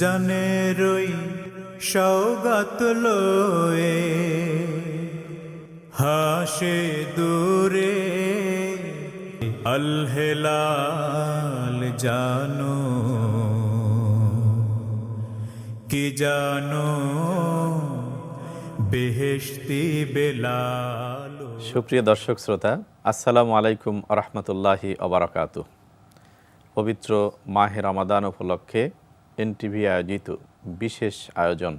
জানেরই সওগাত লয়ে হাসে দূরে আল হেলাল জানো কি জানো বেহেশতি বেলাল। সুপ্রিয় দর্শক শ্রোতা, আসসালামু আলাইকুম রহমতুল্লাহি ওবারাকাতুহ। পবিত্র মাহে রমাদান উপলক্ষে এনটিভি আয়োজিত বিশেষ আয়োজন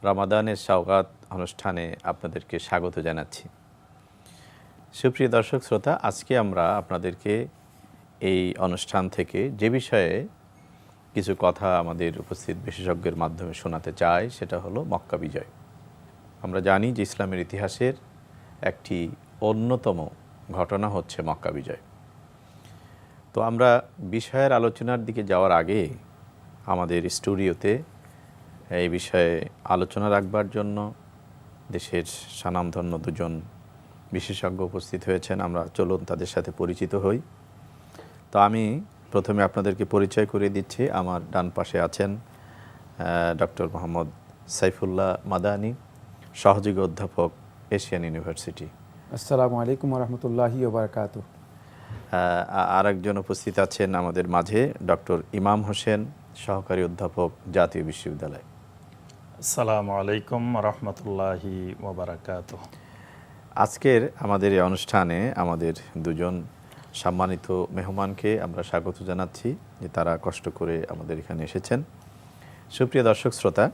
রমাদানের সওগাত অনুষ্ঠানে আপনাদেরকে স্বাগত জানাচ্ছি। সুপ্রিয় দর্শক শ্রোতা, আজকে আমরা আপনাদেরকে এই অনুষ্ঠান থেকে যে বিষয়ে কিছু কথা আমাদের উপস্থিত বিশেষজ্ঞের মাধ্যমে শোনাতে চাই সেটা হলো মক্কা বিজয়। আমরা জানি যে ইসলামের ইতিহাসের একটি অন্যতম ঘটনা হচ্ছে মক্কা বিজয়। তো আমরা বিষয়ের আলোচনার দিকে যাওয়ার আগে আমাদের স্টুডিওতে এই বিষয়ে আলোচনা রাখবার জন্য দেশের স্বনামধন্য দুজন বিশেষজ্ঞ উপস্থিত হয়েছেন। আমরা চলুন তাদের সাথে পরিচিত হই। তো আমি প্রথমে আপনাদেরকে পরিচয় করিয়ে দিচ্ছি। আমার ডান পাশে আছেন ডক্টর মোহাম্মদ সাইফুল্লাহ মাদানী, সহযোগী অধ্যাপক, এশিয়ান ইউনিভার্সিটি। আসসালামু আলাইকুম রহমতুল্লাহি ওয়া বারাকাতুহু। আরেকজন উপস্থিত আছেন আমাদের মাঝে ডক্টর ইমাম হোসেন, সহকারী অধ্যাপক, জাতীয় বিশ্ববিদ্যালয়। আসসালামু আলাইকুম রহমতুল্লাহি ওয়া বারাকাতুহু। আজকের আমাদের এই অনুষ্ঠানে আমাদের দুজন সম্মানিত মেহমানকে আমরা স্বাগত জানাচ্ছি যে তারা কষ্ট করে আমাদের এখানে এসেছেন। সুপ্রিয় দর্শক শ্রোতা,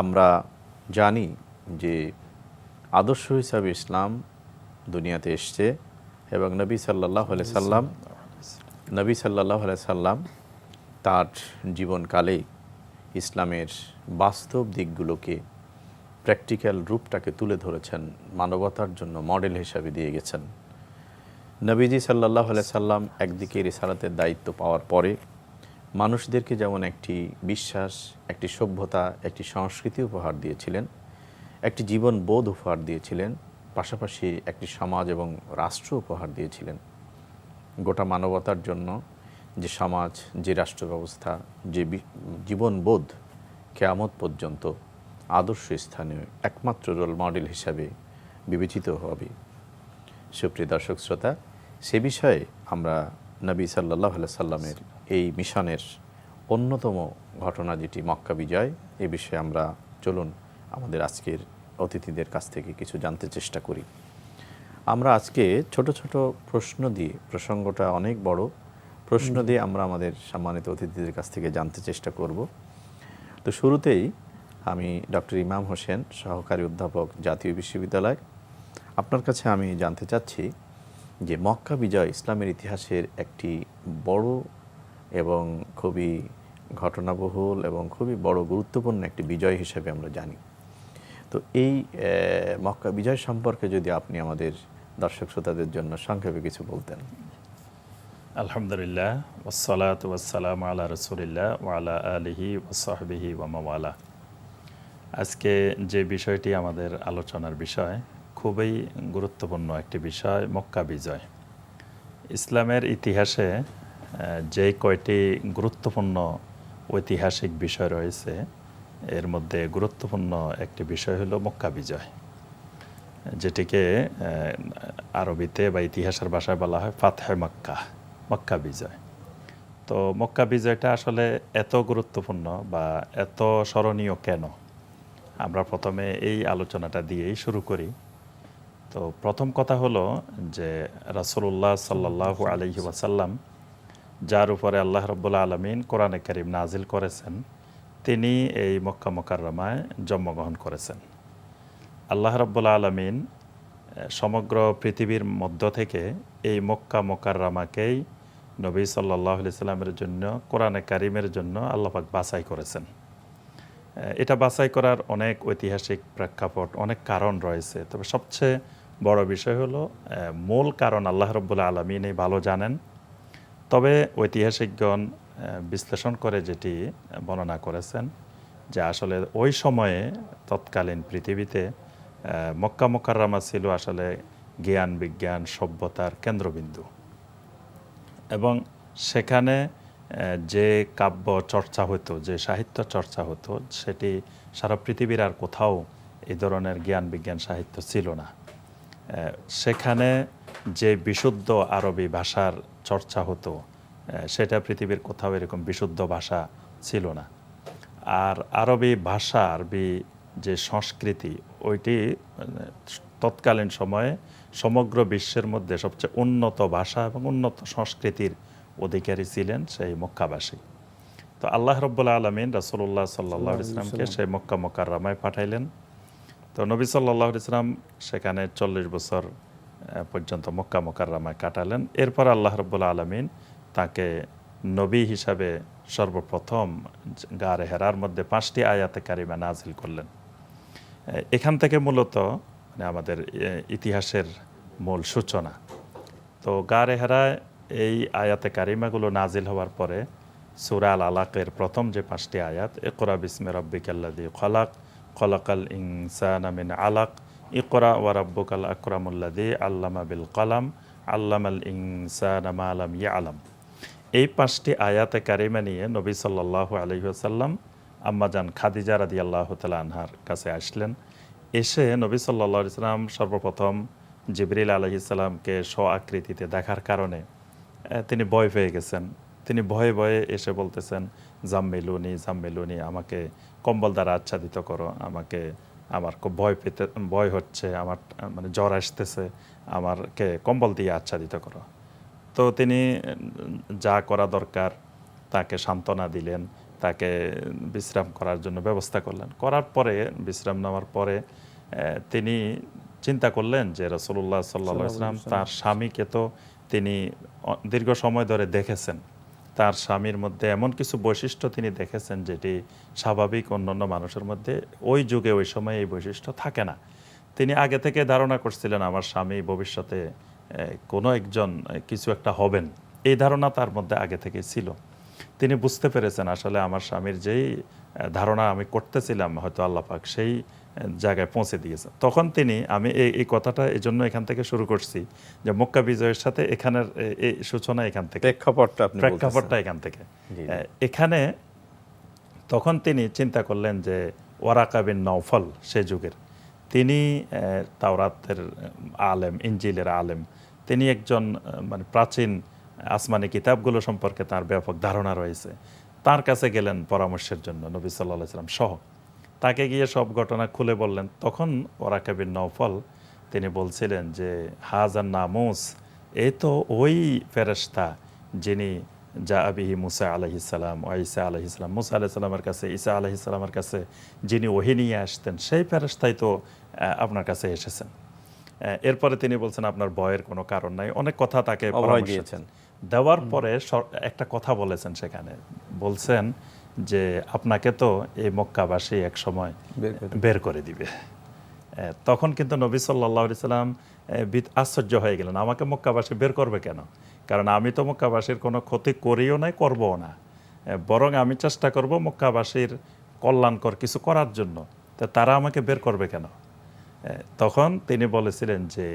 আমরা জানি যে আদর্শ হিসাবে ইসলাম দুনিয়াতে এসছে এবং নবী সাল্লাল্লাহু আলাইহি সাল্লাম তার জীবনকালে ইসলামের বাস্তব দিকগুলোকে, প্র্যাকটিক্যাল রূপটাকে তুলে ধরেছেন, মানবতার জন্য মডেল হিসাবে দিয়ে গেছেন। নবীজি সাল্লাল্লাহু আলাইহি সাল্লাম একদিকে রিসালাতের দায়িত্ব পাওয়ার পরে মানুষদেরকে যেমন একটি বিশ্বাস, একটি সভ্যতা, একটি সংস্কৃতি উপহার দিয়েছিলেন, একটি জীবন বোধ উপহার দিয়েছিলেন, পাশাপাশি একটি সমাজ এবং রাষ্ট্র উপহার দিয়েছিলেন। গোটা মানবতার জন্য যে সমাজ, যে রাষ্ট্র ব্যবস্থা, যে জীবনবোধ কিয়ামত পর্যন্ত আদর্শ স্থানীয় একমাত্র রোল মডেল হিসাবে বিবেচিত হবে। সুপ্রিয় দর্শক শ্রোতা, সে বিষয়ে আমরা নবী সাল্লাল্লাহু আলাইহি সাল্লামের এই মিশনের অন্যতম ঘটনা যেটি মক্কা বিজয়, এ বিষয়ে আমরা চলুন আমাদের আজকের অতিথিদের কাছ থেকে কিছু জানতে চেষ্টা করি। আমরা আজকে ছোট ছোট প্রশ্ন দিয়ে, প্রসঙ্গটা অনেক বড়, প্রশ্ন দিয়ে আমরা আমাদের সম্মানিত অতিথিদের কাছ থেকে জানতে চেষ্টা করব। তো শুরুতেই আমি ডক্টর ইমাম হোসেন, সহকারী অধ্যাপক, জাতীয় বিশ্ববিদ্যালয়, আপনার কাছে আমি জানতে চাচ্ছি যে মক্কা বিজয় ইসলামের ইতিহাসের একটি বড় এবং খুবই ঘটনাবহুল এবং খুবই বড় গুরুত্বপূর্ণ একটি বিজয় হিসেবে আমরা জানি। তো এই মক্কা বিজয় সম্পর্কে যদি আপনি আমাদের দর্শক শ্রোতাদের জন্য সংক্ষেপে কিছু বলতেন। আলহামদুলিল্লাহ, ওয়াসসালাতু ওয়াসসালামু আলা রাসূলিল্লাহ ওয়া আলা আলিহি ওয়া সাহবিহি ওয়া মাওয়ালা। আজকে যে বিষয়টি আমাদের আলোচনার বিষয়, খুবই গুরুত্বপূর্ণ একটি বিষয়, মক্কা বিজয়। ইসলামের ইতিহাসে যে কয়টি গুরুত্বপূর্ণ ঐতিহাসিক বিষয় রয়েছে, এর মধ্যে গুরুত্বপূর্ণ একটি বিষয় হলো মক্কা বিজয়, যেটিকে আরবিতে বা ইতিহাসের ভাষায় বলা হয় ফাতহে মক্কা, মক্কা বিজয়। তো মক্কা বিজয়টা আসলে এত গুরুত্বপূর্ণ বা এত স্মরণীয় কেন, আমরা প্রথমে এই আলোচনাটা দিয়েই শুরু করি। তো প্রথম কথা হলো যে রাসূলুল্লাহ সাল্লাল্লাহু আলাইহি ওয়াসাল্লাম, যার উপরে আল্লাহ রাব্বুল আলামিন কোরআনে কারীম নাজিল করেছেন, তিনি এই মক্কা মুকাররমায় জন্মগ্রহণ করেছেন। আল্লাহ রাব্বুল আলামিন সমগ্র পৃথিবীর মধ্য থেকে এই মক্কা মুকাররমাকেই নবী সাল্লাল্লাহু আলাইহি সাল্লামের জন্য, কোরআনে কারীমের জন্য আল্লাহ পাক বাছাই করেছেন। এটা বাছাই করার অনেক ঐতিহাসিক প্রেক্ষাপট, অনেক কারণ রয়েছে। তবে সবচেয়ে বড় বিষয় হলো মূল কারণ আল্লাহ রাব্বুল আলামিন ভালো জানেন। তবে ঐতিহাসিকগণ বিশ্লেষণ করে যেটি বর্ণনা করেছেন যে আসলে ওই সময়ে তৎকালীন পৃথিবীতে মক্কা মুকাররমা ছিল আসলে জ্ঞান, বিজ্ঞান, সভ্যতার কেন্দ্রবিন্দু এবং সেখানে যে কাব্য চর্চা হতো, যে সাহিত্য চর্চা হতো, সেটি সারা পৃথিবীর আর কোথাও এই ধরনের জ্ঞান বিজ্ঞান সাহিত্য ছিল না। সেখানে যে বিশুদ্ধ আরবি ভাষার চর্চা হতো, সেটা পৃথিবীর কোথাও এরকম বিশুদ্ধ ভাষা ছিল না। আর আরবি ভাষা, আরবি যে সংস্কৃতি, ওইটি তৎকালীন সময়ে সমগ্র বিশ্বের মধ্যে সবচেয়ে উন্নত ভাষা এবং উন্নত সংস্কৃতির অধিকারী ছিলেন সেই মক্কাবাসী। তো আল্লাহ রাব্বুল আলামিন রাসূলুল্লাহ সাল্লাল্লাহু আলাইহি ওয়াসাল্লামকে সেই মক্কা মুকাররমায় পাঠাইলেন। তো নবী সাল্লাল্লাহু আলাইহি ওয়াসাল্লাম সেখানে 40 বছর পর্যন্ত মক্কা মুকাররমায় কাটালেন। এরপর আল্লাহ রাব্বুল আলামিন তাকে নবী হিসাবে সর্বপ্রথম গারে হেরার মধ্যে 5টি আয়াতে কারিমা নাজিল করলেন। এখান থেকে মূলত মানে আমাদের ইতিহাসের মূল সূচনা। তো গারে হেরায় এই আয়াতে কারিমাগুলো নাজিল হওয়ার পরে সূরা আল আলাকের প্রথম যে 5টি আয়াত, ইকরা বিসমি রাব্বিকাল্লাযী খলাক, খলাকাল ইনসানা মিন আলাক, ইকরা ওয়া রাব্বুকাল আকরামুল্লাযী আল্লামা বিল কলাম, আল্লামাল ইনসানা মা লাম ইয়ালাম। এই 5টি আয়াতে কারিমা নিয়ে নবী সাল্লাল্লাহু আলাইহি ওয়াসাল্লাম আম্মাজান খাদিজা রাদিয়াল্লাহু তাআলা আনহার কাছে আসলেন। এসে নবী সাল্লাল্লাহু আলাইহি ওয়াসাল্লাম সর্বপ্রথম জিবরিল আলাইহিস সালামকে স্ব-আকৃতিতে দেখার কারণে তিনি ভয় পেয়ে গেছেন। তিনি ভয়ে ভয়ে এসে বলতেছেন, জাম্মিলুনি জাম্মিলুনি, আমাকে কম্বল দ্বারা আচ্ছাদিত করো, আমার খুব ভয় হচ্ছে, আমার মানে জ্বর আসতেছে, আমাকে কম্বল দিয়ে আচ্ছাদিত করো। তো তিনি যা করা দরকার তাকে সান্ত্বনা দিলেন, তাকে বিশ্রাম করার জন্য ব্যবস্থা করলেন। করার পরে, বিশ্রাম নেওয়ার পরে তিনি চিন্তা করলেন যে রাসূলুল্লাহ সাল্লাল্লাহু আলাইহি ওয়াসাল্লাম তার স্বামীকে তো তিনি দীর্ঘ সময় ধরে দেখেছেন, তার স্বামীর মধ্যে এমন কিছু বৈশিষ্ট্য তিনি দেখেছেন যেটি স্বাভাবিক অন্যান্য মানুষের মধ্যে ওই যুগে ওই সময় এই বৈশিষ্ট্য থাকে না। তিনি আগে থেকে ধারণা করছিলেন আমার স্বামী ভবিষ্যতে কোনো একজন কিছু একটা হবেন, এই ধারণা তার মধ্যে আগে থেকে ছিল। তিনি বুঝতে পেরেছেন আসলে আমার স্বামীর যেই ধারণা আমি করতেছিলাম হয়তো আল্লাহ পাক সেই জায়গায় পৌঁছে দিয়েছেন। তখন তিনি, আমি এই কথাটা এই জন্য এখান থেকে শুরু করছি যে মক্কা বিজয়ের সাথে এখানের এই সূচনা এখান থেকে, প্রেক্ষাপটটা এখান থেকে। এখানে তখন তিনি চিন্তা করলেন যে ওয়ারাকা বিন নওফল সে যুগের, তিনি তাওরাতের আলেম, ইনজিলের আলেম, তিনি একজন মানে প্রাচীন আসমানি কিতাবগুলো সম্পর্কে তার ব্যাপক ধারণা রয়েছে। তার কাছে গেলেন পরামর্শের জন্য নবী সাল্লাল্লাহু আলাইহি ওয়াসাল্লাম সহ। তাকে গিয়ে সব ঘটনা খুলে বললেন। তখন ওয়ারাকা বিন নওফল তিনি বলছিলেন যে হাজান নামুস, এই তো ওই ফেরেশতা যিনি যা আবিহি মুসা আলাইহিস সালাম ও ঈসা আলাইহিস সালাম, মুসা আলাইহিস সালামের কাছে, ঈসা আলাইহিস সালামের কাছে যিনি ওহী নিয়ে আসতেন, সেই ফেরেশতাই তো আপনার কাছে এসেছেন। এরপরে তিনি বলছেন আপনার ভয়ের কোনো কারণ নাই, অনেক কথা তাকে পরামর্শ দিয়েছেন। দেওয়ার পরে একটা কথা বলেছেন, সেখানে বলছেন যে আপনাকে তো এই মক্কাবাসী এক সময় বের করে দিবে। তখন কিন্তু নবী সাল্লাল্লাহু আলাইহি সাল্লাম আশ্চর্য হয়ে গেলেন, আমাকে মক্কাবাসী বের করবে কেন? কারণ আমি তো মক্কাবাসীর কোনো ক্ষতি করিও নাই, করবও না, বরং আমি চেষ্টা করব মক্কাবাসীর কল্যাণকর কিছু করার জন্য, তো তারা আমাকে বের করবে কেন? তখন তিনি বলেছিলেন যে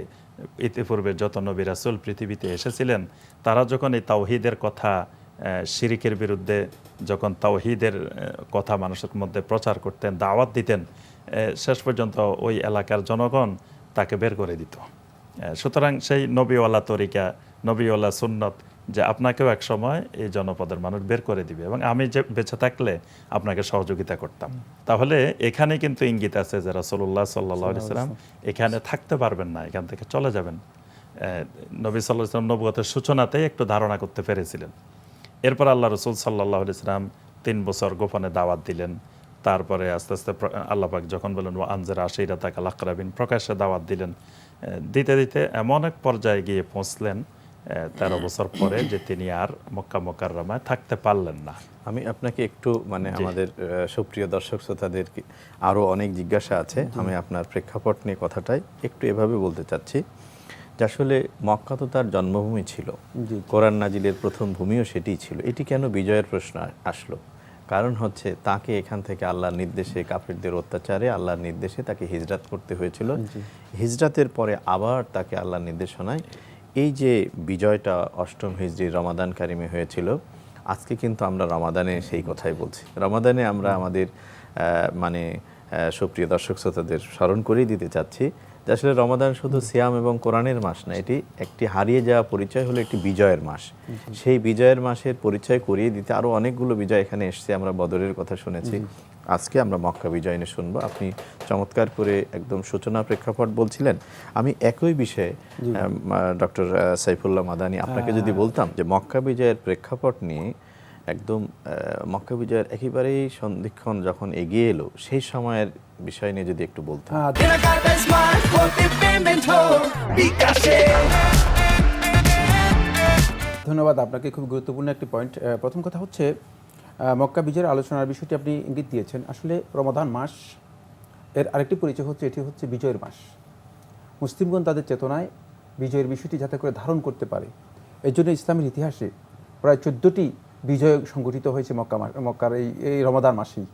ইতিপূর্বে যত নবী রাসূল পৃথিবীতে এসেছিলেন, তারা যখন এই তাওহীদের কথা, শিরিকের বিরুদ্ধে যখন তাওহীদের কথা মানুষের মধ্যে প্রচার করতেন, দাওয়াত দিতেন, শেষ পর্যন্ত ওই এলাকার জনগণ তাকে বের করে দিত। সুতরাং সেই নবীওয়ালা তরিকা, নবীওয়ালা সুন্নত যে আপনাকেও এক সময় এই জনপদের মানুষ বের করে দিবে এবং আমি যে বেঁচে থাকলে আপনাকে সহযোগিতা করতাম। তাহলে এখানে কিন্তু ইঙ্গিত আছে যে রাসূলুল্লাহ সাল্লাল্লাহু আলাইহি ওয়াসাল্লাম এখানে থাকতে পারবেন না, এখান থেকে চলে যাবেন। নবী সাল্লাল্লাহু আলাইহি ওয়াসাল্লাম নবুয়তের সূচনাতেই একটু ধারণা করতে পেরেছিলেন। এরপর আল্লাহ রাসূল সাল্লাল্লাহু আলাইহি ওয়াসাল্লাম 3 বছর গোপনে দাওয়াত দিলেন। তারপরে আস্তে আস্তে আল্লাহ পাক যখন বলেন ওয়া আনজির আশীরাতাকাল আকরাবিন, প্রকাশ্যে দাওয়াত দিলেন। দিতে দিতে এমন এক পর্যায়ে গিয়ে পৌঁছলেন 13 বছর পরে যে তিনি আর মক্কা মুকাররমায় থাকতে পারলেন না। আমি আপনাকে একটু মানে আমাদের সুপ্রিয় দর্শক শ্রোতাদের আরও অনেক জিজ্ঞাসা আছে, আমি আপনার প্রেক্ষাপট নিয়ে কথাটাই একটু এভাবে বলতে চাচ্ছি যে আসলে মক্কা তো তার জন্মভূমি ছিল, কোরআন নাজিলের প্রথম ভূমিও সেটিই ছিল। এটি কেন বিজয়ের প্রশ্ন আসলো? কারণ হচ্ছে তাকে এখান থেকে আল্লাহর নির্দেশে, কাফিরদের অত্যাচারে আল্লাহর নির্দেশে তাকে হিজরাত করতে হয়েছিল। হিজরাতের পরে আবার তাকে আল্লাহর নির্দেশনায় এই যে বিজয়টা 8ম হিজরি রমাদান কারিমে হয়েছিল, আজকে কিন্তু আমরা রমাদানে সেই কথাই বলছি। রমাদানে আমরা আমাদের সুপ্রিয় দর্শক শ্রোতাদের স্মরণ করেই দিতে চাচ্ছি যে আসলে রমাদান শুধু সিয়াম এবং কোরআনের মাস না, এটি একটি হারিয়ে যাওয়া পরিচয় হলো একটি বিজয়ের মাস। সেই বিজয়ের মাসের পরিচয় করিয়ে দিতে আরও অনেকগুলো বিজয় এখানে এসছে। আমরা বদরের কথা শুনেছি, আজকে আমরা মক্কা বিজয় নিয়ে শুনবো। আপনি চমৎকার করে একদম সূচনা প্রেক্ষাপট বলছিলেন। আমি একই বিষয়ে ডক্টর সাইফুল্লাহ মাদানী আপনাকে যদি বলতাম যে মক্কা বিজয়ের প্রেক্ষাপট নিয়ে একদম মক্কা বিজয়ের একেবারেই সন্ধিক্ষণ যখন এগিয়ে এলো সেই সময়ের বিষয় নিয়ে যদি একটু বলতাম। ধন্যবাদ আপনাকে, খুব গুরুত্বপূর্ণ একটি পয়েন্ট। প্রথম কথা হচ্ছে মক্কা বিজয়ের আলোচনার বিষয়টি আপনি ইঙ্গিত দিয়েছেন। আসলে রমাদান মাস এর আরেকটি পরিচয় হচ্ছে এটি হচ্ছে বিজয়ের মাস। মুসলিমগণ তাদের চেতনায় বিজয়ের বিষয়টি যাতে করে ধারণ করতে পারে, এই জন্য ইসলামের ইতিহাসে প্রায় 14টি বিজয় সংগঠিত হয়েছে মক্কার এই রমাদান মাসেই।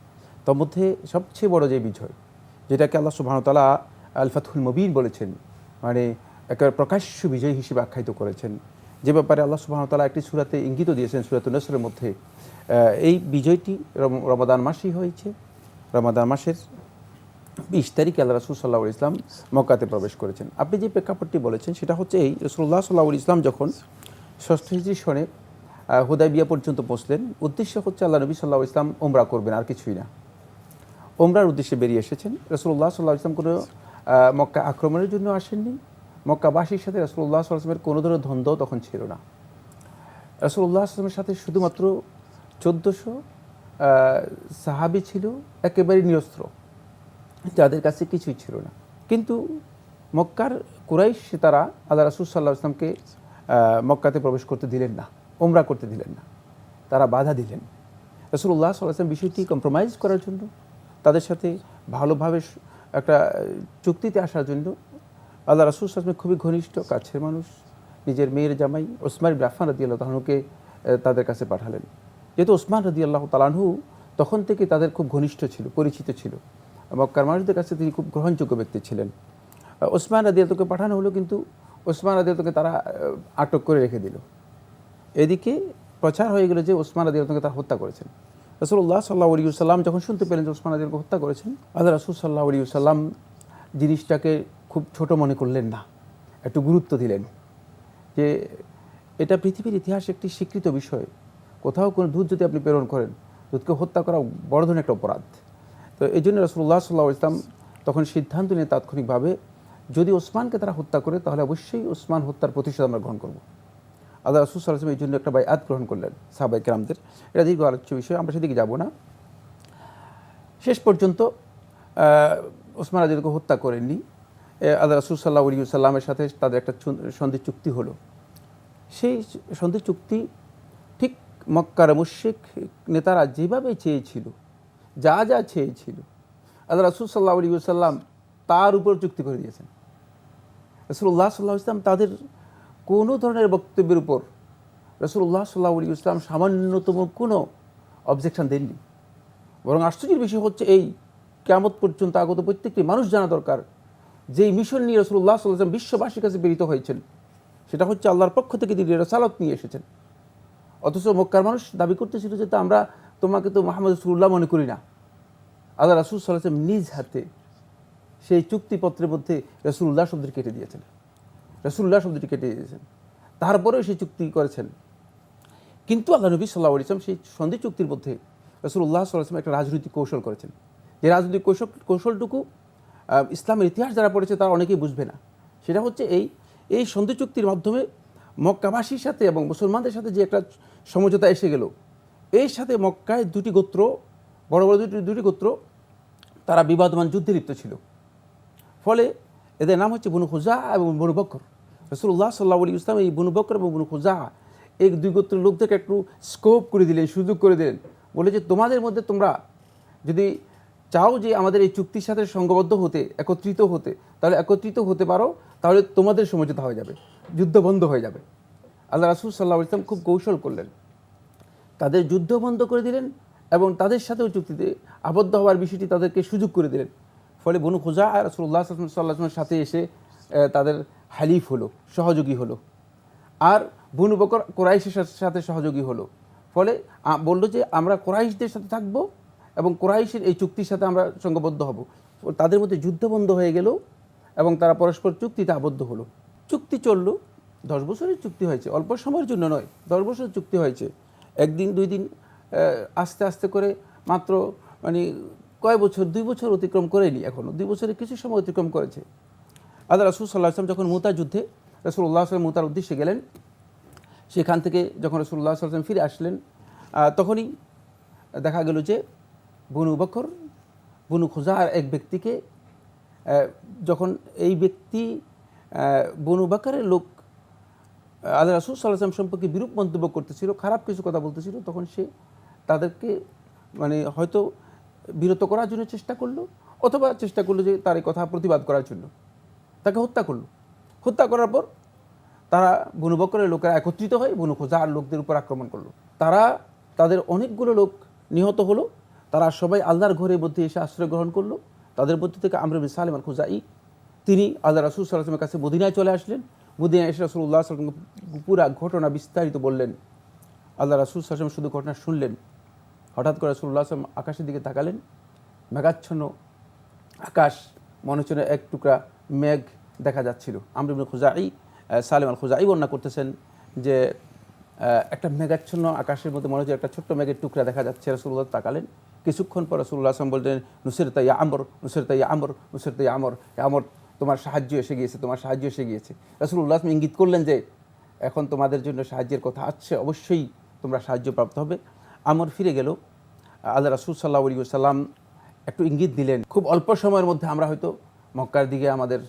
তার মধ্যে সবচেয়ে বড় যে বিজয়, যেটাকে আল্লাহ সুবহানাহু ওয়া তাআলা আল ফাতহুল মুবিন বলেছেন, মানে একেবারে প্রকাশ্য বিজয় হিসেবে আখ্যায়িত করেছেন, যে ব্যাপারে আল্লাহ সুবহানাহু ওয়া তাআলা একটি সূরাতে ইঙ্গিত দিয়েছেন, সূরাতুন নসরের মধ্যে। এই বিজয়টি রমাদান মাসেই হয়েছে। রমাদান মাসের 20 তারিখে আল্লাহ রাসূল সাল্লাল্লাহু আলাইহি ওয়াসাল্লাম মক্কাতে প্রবেশ করেছেন। আপনি যে প্রেক্ষাপটটি বলেছেন সেটা হচ্ছে এই, রাসূলুল্লাহ সাল্লাল্লাহু আলাইহি ওয়াসাল্লাম যখন 6ষ্ঠ হিজরি সনে হুদায়বিয়া পর্যন্ত পৌঁছলেন, উদ্দেশ্য হচ্ছে আল্লাহ নবী সাল্লাল্লাহু আলাইহি ওয়াসাল্লাম উমরা করবেন, আর কিছুই না। উমরার উদ্দেশ্যে বেরিয়ে এসেছেন। রাসূলুল্লাহ সাল্লাল্লাহু আলাইহি ওয়াসাল্লাম কোনো মক্কা আক্রমণের জন্য আসেননি। মক্কাবাসীর সাথে রাসূলুল্লাহ সাল্লাল্লাহু আলাইহি ওয়াসাল্লামের কোনো ধরনের দ্বন্দ্ব তখন ছিল না। রাসূলুল্লাহ সাল্লাল্লাহু আলাইহি ওয়াসাল্লামের সাথে শুধুমাত্র 1400 সাহাবী ছিল, একেবারে নিরস্ত্র, যাদের কাছে কিছুই ছিল না। কিন্তু মক্কার কুরাইশ তারা আল্লাহ রাসূল সাল্লাল্লাহু আলাইহি ওয়াসাল্লামকে মক্কাতে প্রবেশ করতে দিলেন না, উমরা করতে দিলেন না, তারা বাধা দিলেন। রাসূলুল্লাহ সাল্লাল্লাহু আলাইহি ওয়াসাল্লাম বিষয়টি কম্প্রোমাইজ করার জন্য, তাদের সাথে ভালোভাবে একটা চুক্তিতে আসার জন্য আল্লাহ রাসূল সাল্লাল্লাহু আলাইহি ওয়াসাল্লাম খুবই ঘনিষ্ঠ কাছের মানুষ, নিজের মেয়ের জামাই ওসমান ইবনে আফফান রাদিয়াল্লাহু তাআলা আনহুকে তাদের কাছে পাঠালেন। যেহেতু ওসমান রাদিয়াল্লাহু তাআলা আনহু তখন থেকে তাদের খুব ঘনিষ্ঠ ছিল, পরিচিত ছিল, মক্কার মানুষদের কাছে তিনি খুব গ্রহণযোগ্য ব্যক্তি ছিলেন। ওসমান রাদিয়াল্লাহুকে পাঠানো হলো, কিন্তু ওসমান রাদিয়াল্লাহুকে তারা আটক করে রেখে দিল। এদিকে প্রচার হয়ে গেল যে ওসমান রাদিয়াল্লাহুকে তারা হত্যা করেছেন। রাসূলুল্লাহ সাল্লাল্লাহু আলাইহি ওয়াসাল্লাম যখন শুনতে পেলেন যে ওসমান রাদিয়াল্লাহুকে হত্যা করেছেন, আল্লাহ রাসূল সাল্লাল্লাহু আলাইহি ওয়াসাল্লাম জিনিসটাকে খুব ছোট মনে করলেন না, একটু গুরুত্ব দিলেন যে এটা পৃথিবীর ইতিহাসে একটি স্বীকৃত বিষয়। কোথাও কোনো দূত যদি আপনি প্রেরণ করেন, দূতকে হত্যা করা বড় ধরনের একটা অপরাধ। তো এই জন্য রাসূলুল্লাহ সাল্লাল্লাহু আলাইহি ওয়াসাল্লাম তখন সিদ্ধান্ত নিয়ে তাৎক্ষণিকভাবে, যদি ওসমানকে তারা হত্যা করে তাহলে অবশ্যই ওসমান হত্যার প্রতিশোধ আমরা গ্রহণ করব। আল্লাহ রাসূল সাল্লাল্লাহু আলাইহি ওয়াসাল্লাম এই জন্য একটা বাইআত গ্রহণ করলেন সাহাবায়ে কেরামদের। এটা দীর্ঘ আলোচ্য বিষয়, আমরা সেদিকে যাব না। শেষ পর্যন্ত ওসমান রাদিয়াল্লাহুকে হত্যা করেননি। আল্লাহ রাসূল সাল্লাল্লাহু আলাইহি ওয়াসাল্লামের সাথে তাদের একটা সন্ধি চুক্তি হলো। সেই সন্ধি চুক্তি ঠিক মক্কার মুশরিক নেতারা যেভাবে চেয়েছিল, যা যা চেয়েছিল, আল্লাহ রাসূল সাল্লাল্লাহু আলাইহি ওয়াসাল্লাম তার উপর চুক্তি করে দিয়েছেন। রাসূলুল্লাহ সাল্লাল্লাহু আলাইহি ওয়াসাল্লাম তাদের কোনো ধরনের বক্তব্যের উপর রাসূলুল্লাহ সাল্লাল্লাহু আলাইহি ওয়াসাল্লাম সামান্যতম কোনো অবজেকশন দেননি। বরং আশ্চর্যের বিষয় হচ্ছে এই, কিয়ামত পর্যন্ত আগত প্রত্যেকটি মানুষ জানা দরকার যে মিশন নিয়ে রাসূলুল্লাহ সাল্লাল্লাহু আলাইহি ওয়াসাল্লাম বিশ্ববাসীর কাছে প্রেরিত হয়েছেন, সেটা হচ্ছে আল্লাহর পক্ষ থেকে তিনি রিসালাত নিয়ে এসেছেন। অথচ মক্কার মানুষ দাবি করতেছিল যে আমরা তোমাকে তো মুহাম্মদ রাসূলুল্লাহ মনে করি না। আল্লাহ রাসূল সাল্লাল্লাহু আলাইহি ওয়াসাল্লাম নিজ হাতে সেই চুক্তিপত্রের মধ্যে রাসূলুল্লাহ শব্দটি কেটে দিয়েছেন, রাসূলুল্লাহ শব্দটি কেটে দিয়েছেন, তারপরেও সেই চুক্তি করেছেন। কিন্তু আল্লাহ নবী সাল্লাল্লাহু আলাইহি ওয়াসাল্লাম সেই সন্ধি চুক্তির মধ্যে রাসূলুল্লাহ সাল্লাল্লাহু আলাইহি ওয়াসাল্লাম একটা রাজনৈতিক কৌশল করেছেন, যে রাজনৈতিক কৌশলটুকু ইসলামের ইতিহাস যারা পড়েছে তারা অনেকেই বুঝবে না। সেটা হচ্ছে এই সন্ধি চুক্তির মাধ্যমে মক্কাবাসীর সাথে এবং মুসলমানদের সাথে যে একটা সমঝোতা এসে গেল, এর সাথে মক্কায় দুটি গোত্র, বড় বড় দুটি গোত্র, তারা বিবাদমান যুদ্ধে লিপ্ত ছিল। ফলে এদের নাম হচ্ছে বনু খুজা এবং বনু বকর। রাসূলুল্লাহ সাল্লাল্লাহু আলাইহি ওয়াসাল্লাম এই বনু বকর এবং বনু খুজা এই দুই গোত্রের লোকদেরকে একটু স্কোপ করে দিলেন, সুযোগ করে দিলেন, বলে যে তোমাদের মধ্যে তোমরা যদি চাও যে আমাদের এই চুক্তির সাথে সঙ্গবদ্ধ হতে, একত্রিত হতে, তাহলে একত্রিত হতে পারো, তাহলে তোমাদের সমঝোতা হয়ে যাবে, যুদ্ধ বন্ধ হয়ে যাবে। আল্লাহ রাসূল সাল্লাল্লাহু আলাইহি ওয়াসাল্লাম খুব কৌশল করলেন, তাদের যুদ্ধ বন্ধ করে দিলেন এবং তাদের সাথেও চুক্তিতে আবদ্ধ হওয়ার বিষয়টি তাদেরকে সুযোগ করে দিলেন। ফলে বনু খুজা রাসূলুল্লাহ সাল্লাল্লাহু আলাইহি ওয়াসাল্লামের সাথে এসে তাদের হালিফ হলো, সহযোগী হলো। আর বনু বকর কুরাইশের সাথে সহযোগী হলো। ফলে বললো যে আমরা কোরাইশদের সাথে থাকব এবং কোরাইশের এই চুক্তির সাথে আমরা সঙ্গবদ্ধ হব। তাদের মধ্যে যুদ্ধ বন্ধ হয়ে গেল এবং তারা পরস্পর চুক্তিতে আবদ্ধ হলো। চুক্তি চললো, 10 বছরের চুক্তি হয়েছে, অল্প সময়ের জন্য নয়, 10 বছরের চুক্তি হয়েছে। একদিন 2 দিন আস্তে আস্তে করে মাত্র মানে কয় বছর, 2 বছর অতিক্রম করেনি, এখনও 2 বছরের কিছু সময় অতিক্রম করেছে। আল্লাহ রাসূল সাল্লাল্লাহু আলাইহি ওয়াসাল্লাম যখন মুতা যুদ্ধে রাসূলুল্লাহ সাল্লাল্লাহু আলাইহি ওয়াসাল্লাম মুতার উদ্দেশ্যে গেলেন, সেখান থেকে যখন রাসূলুল্লাহ সাল্লাল্লাহু আলাইহি ওয়াসাল্লাম ফিরে আসলেন, তখনই দেখা গেল যে বনু বকর, বনু খুজার এক ব্যক্তিকে, যখন এই ব্যক্তি বনু বকরের লোক আল্লাহ রাসূল সাল্লাল্লাহু আলাইহি ওয়াসাল্লাম সম্পর্কে বিরূপ মন্তব্য করতেছিল, খারাপ কিছু কথা বলতেছিল, তখন সে তাদেরকে মানে হয়তো বিরত করার জন্য চেষ্টা করলো, অথবা চেষ্টা করলো যে তার এই কথা প্রতিবাদ করার জন্য, তাকে হত্যা করলো। হত্যা করার পর তারা বনু বকরের লোকেরা একত্রিত হয়ে বনু খুজার লোকদের উপর আক্রমণ করলো। তাদের অনেকগুলো লোক নিহত হলো। তারা সবাই আল্লাহর ঘরের মধ্যে এসে আশ্রয় গ্রহণ করলো। তাদের মধ্যে থেকে আমর ইবনে সালেম আল খুজাই, তিনি আল্লাহ রাসূল সাল্লাল্লাহু আলাইহি ওয়াসাল্লামের কাছে মদিনায় চলে আসলেন। মদিনায় এসে রাসূলুল্লাহ সাল্লাল্লাহু আলাইহি ওয়াসাল্লাম পুরা ঘটনা বিস্তারিত বললেন। আল্লাহ রাসূল সাল্লাল্লাহু আলাইহি ওয়াসাল্লাম শুধু ঘটনা শুনলেন। হঠাৎ করে রাসূলুল্লাহ সাল্লাল্লাহু আলাইহি ওয়াসাল্লাম আকাশের দিকে তাকালেন, মেঘাচ্ছন্ন আকাশ, মনে হচ্ছে এক টুকরা মেঘ দেখা যাচ্ছিল। আমর ইবনে খুজাই, সালেম আল খুজাই বর্ণনা করতেছেন যে একটা মেঘাচ্ছন্ন আকাশের মধ্যে মনে হচ্ছে একটা ছোট্ট মেঘের টুকরা দেখা যাচ্ছে। রাসূলুল্লাহ তাকালেন, কিছুক্ষণ পর রাসূলুল্লাহ সাল্লাল্লাহু আলাইহি ওয়াসাল্লাম বললেন, নুসিরতা ইয়া আমর, নুসিরতা ইয়া আমর, নুসিরতা ইয়া আমর, হে আমর তোমার সাহায্য এসে গিয়েছে, তোমার সাহায্য এসে গিয়েছে। রাসূলুল্লাহ সাল্লাল্লাহু আলাইহি ওয়াসাল্লাম ইঙ্গিত করলেন যে এখন তোমাদের জন্য সাহায্যের কথা আসছে, অবশ্যই তোমরা সাহায্য প্রাপ্ত হবে। আমর ফিরে গেল। আল্লাহ রাসূল সাল্লাল্লাহু আলাইহি ওয়াসাল্লাম একটু ইঙ্গিত দিলেন, খুব অল্প সময়ের মধ্যে আমরা হয়তো মক্কার দিকে আমাদের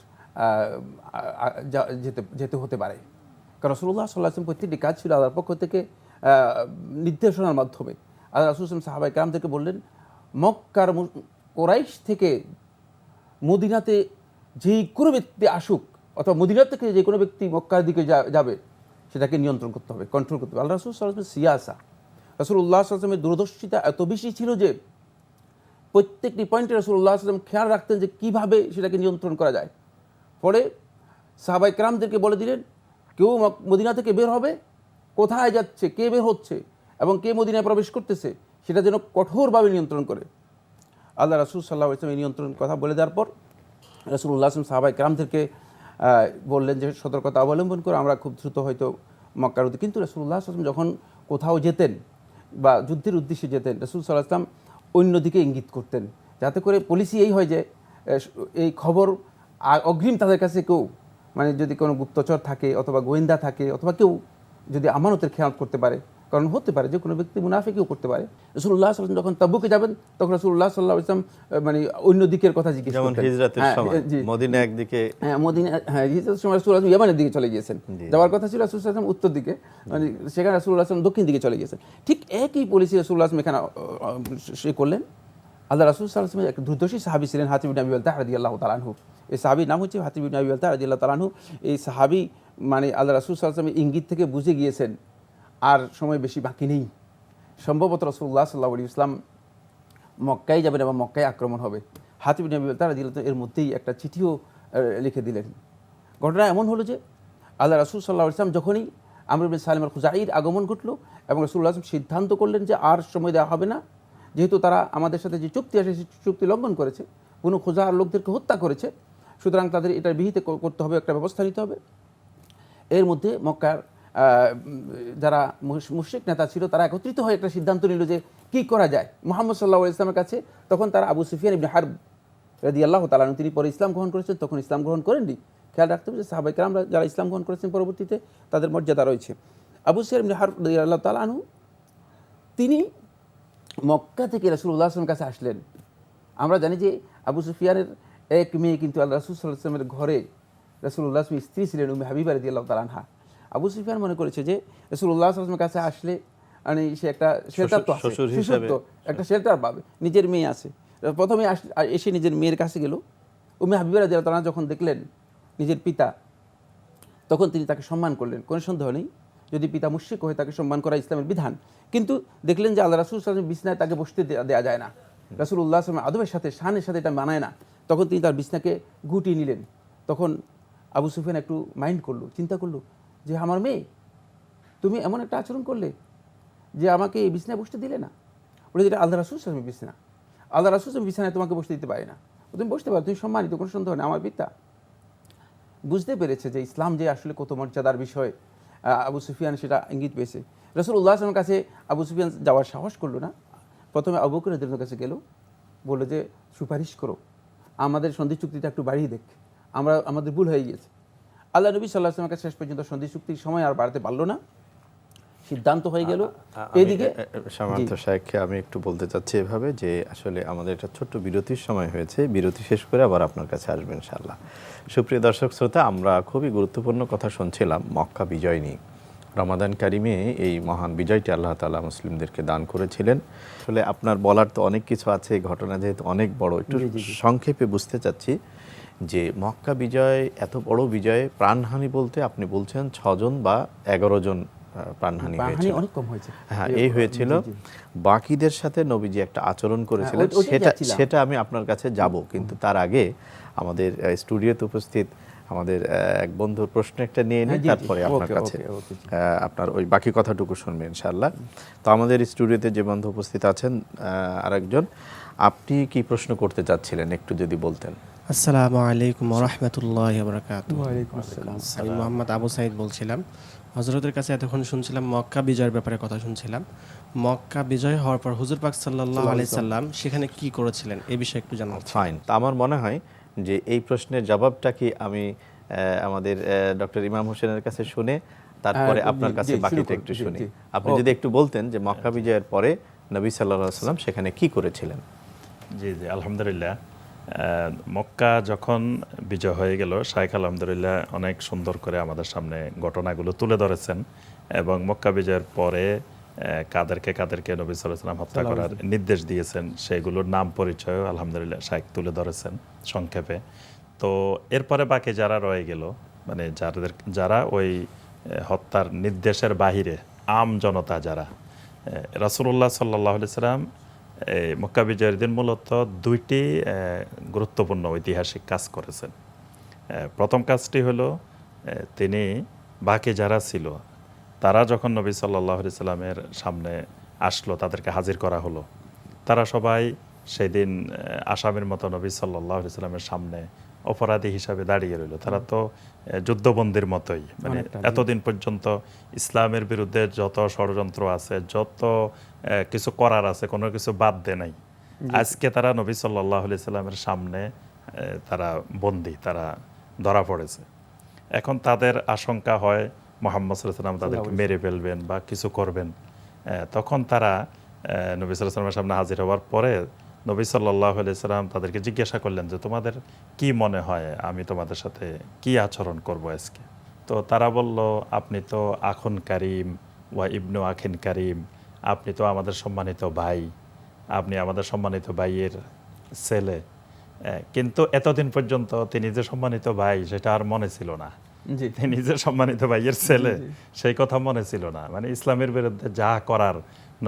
যেতে হতে পারে। কারণ রাসূলুল্লাহ সাল্লাল্লাহু আলাইহি ওয়াসাল্লাম প্রত্যেকটি কাজ ছিল আল্লাহর পক্ষ থেকে নির্দেশনার মাধ্যমে। আল্লাহ রাসূল সাল্লাল্লাহু আলাইহি ওয়াসাল্লাম সাহাবায়ে কেরামদেরকে বললেন, মক্কার কোরাইশ থেকে মদিনাতে যেই কোনো ব্যক্তি আসুক, অথবা মদিনা থেকে যে কোনো ব্যক্তি মক্কার দিকে যাবে, সেটাকে নিয়ন্ত্রণ করতে হবে, কন্ট্রোল করতে হবে। আল্লাহ রাসূল সাল্লাল্লাহু আলাইহি ওয়াসাল্লাম সিয়াসা, রাসূলুল্লাহ সাল্লাল্লাহু আলাইহি ওয়াসাল্লামের দূরদর্শিতা এত বেশি ছিল যে প্রত্যেকটি পয়েন্টে রাসূলুল্লাহ সাল্লাল্লাহু আলাইহি ওয়াসাল্লাম খেয়াল রাখতেন যে কীভাবে সেটাকে নিয়ন্ত্রণ করা যায়। পরে সাহাবায়ে কেরামদেরকে বলে দিলেন, কেউ মদিনা থেকে বের হবে, কোথায় যাচ্ছে, কে বের হচ্ছে এবং কে মদিনায় প্রবেশ করতেছে, সেটা যেন কঠোরভাবে নিয়ন্ত্রণ করে। আল্লাহ রাসূল সাল্লাল্লাহু আলাইহি ওয়াসাল্লাম এই নিয়ন্ত্রণ কথা বলে দেওয়ার পর রাসূলুল্লাহ সাল্লাল্লাহু আলাইহি ওয়াসাল্লাম সাহাবায়ে কেরামদেরকে বললেন যে সতর্কতা অবলম্বন করে আমরা খুব দ্রুত হয়তো মক্কার উদ্দেশ্যে। কিন্তু রাসূলুল্লাহ সাল্লাল্লাহু আলাইহি ওয়াসাল্লাম যখন কোথাও যেতেন বা যুদ্ধের উদ্দেশ্যে যেতেন, রাসূল সাল্লাল্লাহু আলাইহি ওয়াসাল্লাম অন্যদিকে ইঙ্গিত করতেন, যাতে করে পলিসি এই হয় যে এই খবর অগ্রিম তাদের কাছে কেউ, মানে যদি কোনো গুপ্তচর থাকে অথবা গোয়েন্দা থাকে অথবা কেউ যদি আমানতের খেয়াল করতে পারে, কারণ হতে পারে যে কোনো ব্যক্তি মুনাফিকও করতে পারে। রাসূলুল্লাহ সাল্লাল্লাহু আলাইহি ওয়াসাল্লাম যখন তাবুকে যাবেন, তখন রাসূলুল্লাহ সাল্লাল্লাহু আলাইহি ওয়াসাল্লাম মানে অন্য দিকের কথা জিজ্ঞেস করতেন। যেমন হিজরতের সময় মদিনা একদিকে, মদিনা, হিজরতের সময় রাসূলুল্লাহ ইয়ামানের দিকে চলে গিয়েছেন। যাওয়ার কথা ছিল রাসূল সাল্লাল্লাহু আলাইহি ওয়াসাল্লাম উত্তর দিকে, মানে সেখানে রাসূলুল্লাহ সাল্লাল্লাহু আলাইহি ওয়াসাল্লাম দক্ষিণ দিকে চলে গিয়েছেন। ঠিক একই পলিসি রাসূলুল্লাহ সাল্লাল্লাহু আলাইহি ওয়াসাল্লাম এখানে সে করলেন। আল্লাহ রাসূল সাল্লাল্লাহু আলাইহি ওয়াসাল্লাম এক দুর্দর্শী সাহাবী ছিলেন, হাতিব ইবনে আবি বালতাহ রাদিয়াল্লাহু তাআলা আনহু। এই সাহাবীর নাম হচ্ছে হাতিব ইবনে আবি বালতাহ রাদিয়াল্লাহু তাআলা আনহু। এই সাহাবী মানে আল্লাহ রাসূল সাল্লাল্লাহু আলাইহি ওয়াসাল্লাম ইঙ্গিত থেকে বুঝে গিয়েছেন আর সময় বেশি বাকি নেই, সম্ভবত রাসূলুল্লাহ সাল্লাল্লাহু আলাইহি ওয়াসাল্লাম মক্কায় যাবেন এবং মক্কায় আক্রমণ হবে। হাতিব ইবনে আবি বালতাহ রাদিয়াল্লাহু তাআলা এর মধ্যেই একটা চিঠিও লিখে দিলেন। ঘটনা এমন হলো যে আল্লাহ রাসূল সাল্লাল্লাহু আলাইহি ওয়াসাল্লাম যখনই আমর ইবনে সালেম আল খুজাইর আগমন ঘটলো এবং রাসূলুল্লাহ সাল্লাল্লাহু আলাইহি ওয়াসাল্লাম সিদ্ধান্ত করলেন যে আর সময় দেওয়া হবে না, যেহেতু তারা আমাদের সাথে যে চুক্তি আছে সেই চুক্তি লঙ্ঘন করেছে, কোনো খুজার লোকদেরকে হত্যা করেছে, সুতরাং তাদের এটার বিহিত করতে হবে, একটা ব্যবস্থা নিতে হবে। এর মধ্যে মক্কার যারা মুশরিক নেতা ছিল তারা একত্রিত হয়ে একটা সিদ্ধান্ত নিল যে কী করা যায়। মুহাম্মদ সাল্লাল্লাহু আলাইহি ওয়াসাল্লামের কাছে তখন তারা আবু সুফিয়ান ইবনে হারব রাদিয়াল্লাহু তাআলা আনহু, তিনি পরে ইসলাম গ্রহণ করেছেন, তখন ইসলাম গ্রহণ করেননি। খেয়াল রাখতে হবে যে সাহাবায়ে কেরামরা যারা ইসলাম গ্রহণ করেছেন পরবর্তীতে তাদের মর্যাদা রয়েছে। আবু সুফিয়ান ইবনে হারব রাদিয়াল্লাহু তাআলা আনহু তিনি মক্কা থেকে রাসূলুল্লাহ সাল্লাল্লাহু আলাইহি ওয়াসাল্লামের কাছে আসলেন। আমরা জানি যে আবু সুফিয়ানের এক মেয়ে কিন্তু আল্লাহ রাসূল সাল্লাল্লাহু আলাইহি ওয়াসাল্লামের ঘরে রাসূলুল্লাহ সাল্লাল্লাহু আলাইহি ওয়াসাল্লামের স্ত্রী ছিলেন উম্মে হাবিবা রাদিয়াল্লাহু তাআলা আনহা। আবু সুফিয়ান মনে করেছে যে রাসূলুল্লাহ সাল্লাল্লাহু আলাইহি ওয়াসাল্লামের কাছে আসলে মানে সে একটা শেল্টার তো আছে, একটা শেল্টার পাবে, নিজের মেয়ে আছে। প্রথমে এসে নিজের মেয়ের কাছে গেল। উম্মে হাবিবা রাদিয়াল্লাহু তাআলা যখন দেখলেন নিজের পিতা, তখন তিনি তাকে সম্মান করলেন, কোনো সন্দেহ নেই, যদি পিতা মুশরিক হয়ে তাকে সম্মান করা ইসলামের বিধান। কিন্তু দেখলেন যে আল্লাহ রাসূল সাল্লাল্লাহু আলাইহি ওয়াসাল্লাম বিছনায় তাকে বসতে দেওয়া যায় না, রাসূলুল্লাহ সাল্লাল্লাহু আলাইহি ওয়াসাল্লাম আদবের সাথে শানের সাথে এটা মানায় না। তখন তিনি তার বিছনাকে গুটিয়ে নিলেন। তখন আবু সুফিয়ান একটু মাইন্ড করলো, চিন্তা করলো যে আমার মেয়ে, তুমি এমন একটা আচরণ করলে, যে আমাকে এই বিছানায় বসতে দিলে না? বলে যেটা আল্লাহ রাসূল সাল্লাল্লাহু আলাইহি বিছানা, আল্লাহ রাসূল সাল্লাল্লাহু বিছানায় তোমাকে বসতে দিতে পারে না, তুমি বসতে পারো, তুমি সম্মানিত, কোনো সন্দেহ নেই, আমার পিতা। বুঝতে পেরেছে যে ইসলাম যে আসলে কত মর্যাদার বিষয়। আবু সুফিয়ান সেটা ইঙ্গিত পেয়েছে। রাসূলুল্লাহ সাল্লাল্লাহু আলাইহি ওয়াসাল্লামের কাছে আবু সুফিয়ান যাওয়ার সাহস করলো না। প্রথমে আবু বকর রাদিয়াল্লাহু আনহুর কাছে গেল, বললো যে সুপারিশ করো, আমাদের সন্ধি চুক্তিটা একটু বাড়িয়ে দেখ, আমাদের ভুল হয়ে গিয়েছে। আল্লাহ নবী সাল্লাল্লাহু আলাইহি ওয়াসাল্লামের কাছে শেষ পর্যন্ত সন্ধি চুক্তির সময় আর বাড়াতে পারলো না, সিদ্ধান্ত হয়ে গেল। এইদিকে সামান্ত শাইখকে আমি একটু বলতে চাচ্ছি এভাবে যে আসলে আমাদের একটা ছোট্ট বিরতির সময় হয়েছে, বিরতি শেষ করে আবার আপনার কাছে আসবেন ইনশাআল্লাহ। সুপ্রিয় দর্শক শ্রোতা, আমরা খুবই গুরুত্বপূর্ণ কথা শুনছিলাম মক্কা বিজয় নিয়ে। রমাদান কারিমে এই মহান বিজয়টি আল্লাহ তাআলা মুসলিমদেরকে দান করেছিলেন। আসলে আপনার বলার তো অনেক কিছু আছে, ঘটনা যেহেতু অনেক বড়, একটু সংক্ষেপে বুঝতে চাচ্ছি যে মক্কা বিজয়, এত বড় বিজয়ে প্রাণহানি বলতে আপনি বলছেন 6 জন বা 11 জন প্রাণহানি হয়েছিল। অনেক কম হয়েছে। হ্যাঁ, এই হয়েছিল। বাকিদের সাথে নবীজি একটা আচরণ করেছিলেন, সেটা আমি আপনার কাছে যাব, কিন্তু তার আগে আমাদের স্টুডিওতে উপস্থিত আমাদের এক বন্ধুর প্রশ্ন একটা নিয়ে নিই, তারপরে আপনার কাছে আপনার ওই বাকি কথাটুকু শুনবেন ইনশাআল্লাহ। তো আমাদের স্টুডিওতে যে বন্ধু উপস্থিত আছেন আরেকজন, আপনি কি প্রশ্ন করতে চাচ্ছিলেন একটু যদি বলতেন। আসসালামু আলাইকুম ওয়া রাহমাতুল্লাহি ওয়া বারাকাতুহু। ওয়ালাইকুম আসসালাম। আমি মোহাম্মদ আবু সাইদ বলছিলাম। হযরতের কাছে এতক্ষণ শুনছিলাম মক্কা বিজয়ের ব্যাপারে কথা শুনছিলাম। মক্কা বিজয় হওয়ার পর হুজুর পাক সাল্লাল্লাহু আলাইহি সাল্লাম সেখানে কি করেছিলেন এই বিষয়ে একটু জানান। ফাইন। তা আমার মনে হয় যে এই প্রশ্নের জবাবটা কি আমি আমাদের ডক্টর ইমাম হোসেনের কাছে শুনে তারপরে আপনার কাছে বাকিটা একটু শুনি। আপনি যদি একটু বলতেন যে মক্কা বিজয়ের পরে নবী সাল্লাল্লাহু আলাইহি সাল্লাম সেখানে কি করেছিলেন। জি জি, আলহামদুলিল্লাহ। মক্কা যখন বিজয় হয়ে গেল, শাইখ আলহামদুলিল্লাহ অনেক সুন্দর করে আমাদের সামনে ঘটনাগুলো তুলে ধরেছেন, এবং মক্কা বিজয়ের পরে কাদেরকে নবী সাল্লাল্লাহু আলাইহি সাল্লাম হত্যা করার নির্দেশ দিয়েছেন সেগুলোর নাম পরিচয়ও আলহামদুলিল্লাহ শাইখ তুলে ধরেছেন সংক্ষেপে। তো এরপরে বাকি যারা রয়ে গেল, মানে যারা ওই হত্যার নির্দেশের বাহিরে আম জনতা যারা, রাসূলুল্লাহ সাল্লাল্লাহু আলাইহি সাল্লাম এই মক্কা বিজয়ের দিন মূলত 2টি গুরুত্বপূর্ণ ঐতিহাসিক কাজ করেছেন। প্রথম কাজটি হলো তিনি বাকি যারা ছিল তারা যখন নবী সাল্লাল্লাহু আলাইহি সাল্লামের সামনে আসলো, তাদেরকে হাজির করা হলো, তারা সবাই সেই দিন আসামির মতো নবী সাল্লাল্লাহু আলাইহি সাল্লামের সামনে অপরাধী হিসাবে দাঁড়িয়ে রইল। তারা তো যুদ্ধবন্দির মতোই, মানে এতদিন পর্যন্ত ইসলামের বিরুদ্ধে যত ষড়যন্ত্র আছে, যত কিছু করার আছে, কোনো কিছু বাদ দেয় নাই। আজকে তারা নবী সাল্লাল্লাহু আলাইহি সাল্লামের সামনে তারা বন্দী, তারা ধরা পড়েছে। এখন তাদের আশঙ্কা হয় মুহাম্মদ সাল্লাল্লাহু আলাইহি সাল্লাম তাদেরকে মেরে ফেলবেন বা কিছু করবেন। তখন তারা নবী সাল্লাল্লাহু আলাইহি সাল্লামের সামনে হাজির হওয়ার পরে নবী সাল্লাল্লাহু আলাইহি সাল্লাম তাদেরকে জিজ্ঞাসা করলেন যে তোমাদের কি মনে হয় আমি তোমাদের সাথে কি আচরণ করব আজকে। তো তারা বলল, আপনি তো আখুন কারিম ওয়া ইবনু আখিন কারিম, আপনি তো আমাদের সম্মানিত ভাই, আপনি আমাদের সম্মানিত ভাইয়ের ছেলে। কিন্তু এতদিন পর্যন্ত তিনি যে সম্মানিত ভাই সেটা আর মনে ছিল না, তিনি যে সম্মানিত ভাইয়ের ছেলে সেই কথা মনে ছিল না। মানে ইসলামের বিরুদ্ধে যা করার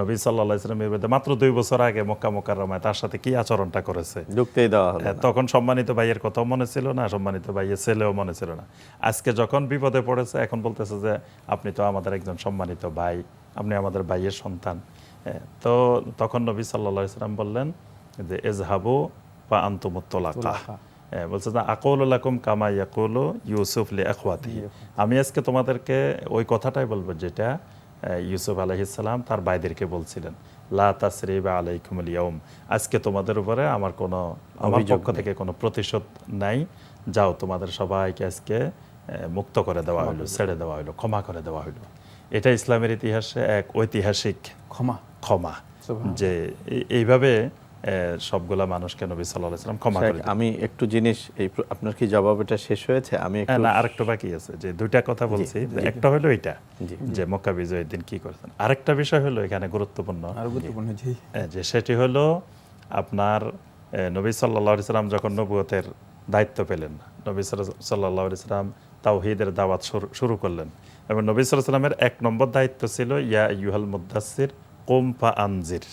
নবী সাল্লাল্লাহু আলাইহি ওয়াসাল্লামের বিরুদ্ধে মাত্র 2 বছর আগে মক্কা মুকাররমায় তার সাথে কি আচরণটা করেছে ঢুকতেই দেওয়া হলো না। তখন সম্মানিত ভাইয়ের কথাও মনে ছিল না, সম্মানিত ভাইয়ের ছেলেও মনে ছিল না। আজকে যখন বিপদে পড়েছে এখন বলতেছে যে আপনি তো আমাদের একজন সম্মানিত ভাই, আপনি আমাদের ভাইয়ের সন্তান। তো তখন নবী সাল্লাল্লাহু আলাইহি ওয়াসাল্লাম বললেন যে ইযহাবু ফা আনতুমুত তুলাকা, বলছে যে আকুলু লাকুম কামা ইয়াকুলু ইউসুফ লি আখওয়াতিহি, আমি আজকে তোমাদেরকে ওই কথাটাই বলবো যেটা ইউসুফ আলাইহিস সালাম তার ভাইদেরকে বলছিলেন, লা তাসরিবা আলাইকুমুল ইয়াউম, আজকে তোমাদের উপরে আমার পক্ষ থেকে কোনো প্রতিশোধ নাই, যাও তোমাদের সবাইকে আজকে মুক্ত করে দেওয়া হলো, ছেড়ে দেওয়া হলো, ক্ষমা করে দেওয়া হলো। এটা ইসলামের ইতিহাসে এক ঐতিহাসিক ক্ষমা, যে এইভাবে সবগুলা মানুষকে নবী সাল্লাল্লাহু আলাইহি ওয়াসাল্লাম ক্ষমা করে। আমি একটু জিনিস, এই আপনার কি জবাব এটা শেষ হয়েছে? আমি একটু না, আরেকটা বাকি আছে, যে 2টা কথা বলছি। একটা হলো এটা যে মক্কা বিজয়ের দিন কি করেছেন, আরেকটা বিষয় হলো এখানে গুরুত্বপূর্ণ যে সেটি হলো আপনার নবী সাল্লাল্লাহু আলাইহি ওয়াসাল্লাম যখন নবুয়তের দায়িত্ব পেলেন, নবী সাল্লাল্লাহু আলাইহি ওয়াসাল্লাম তাওহীদের দাওয়াত শুরু করলেন, এবং নবী সাল্লাল্লাহু আলাইহি ওয়াসাল্লামের 1 নম্বর দায়িত্ব ছিল ইয়া আইয়ুহাল মুদ্দাসসির কুম ফা আনজির,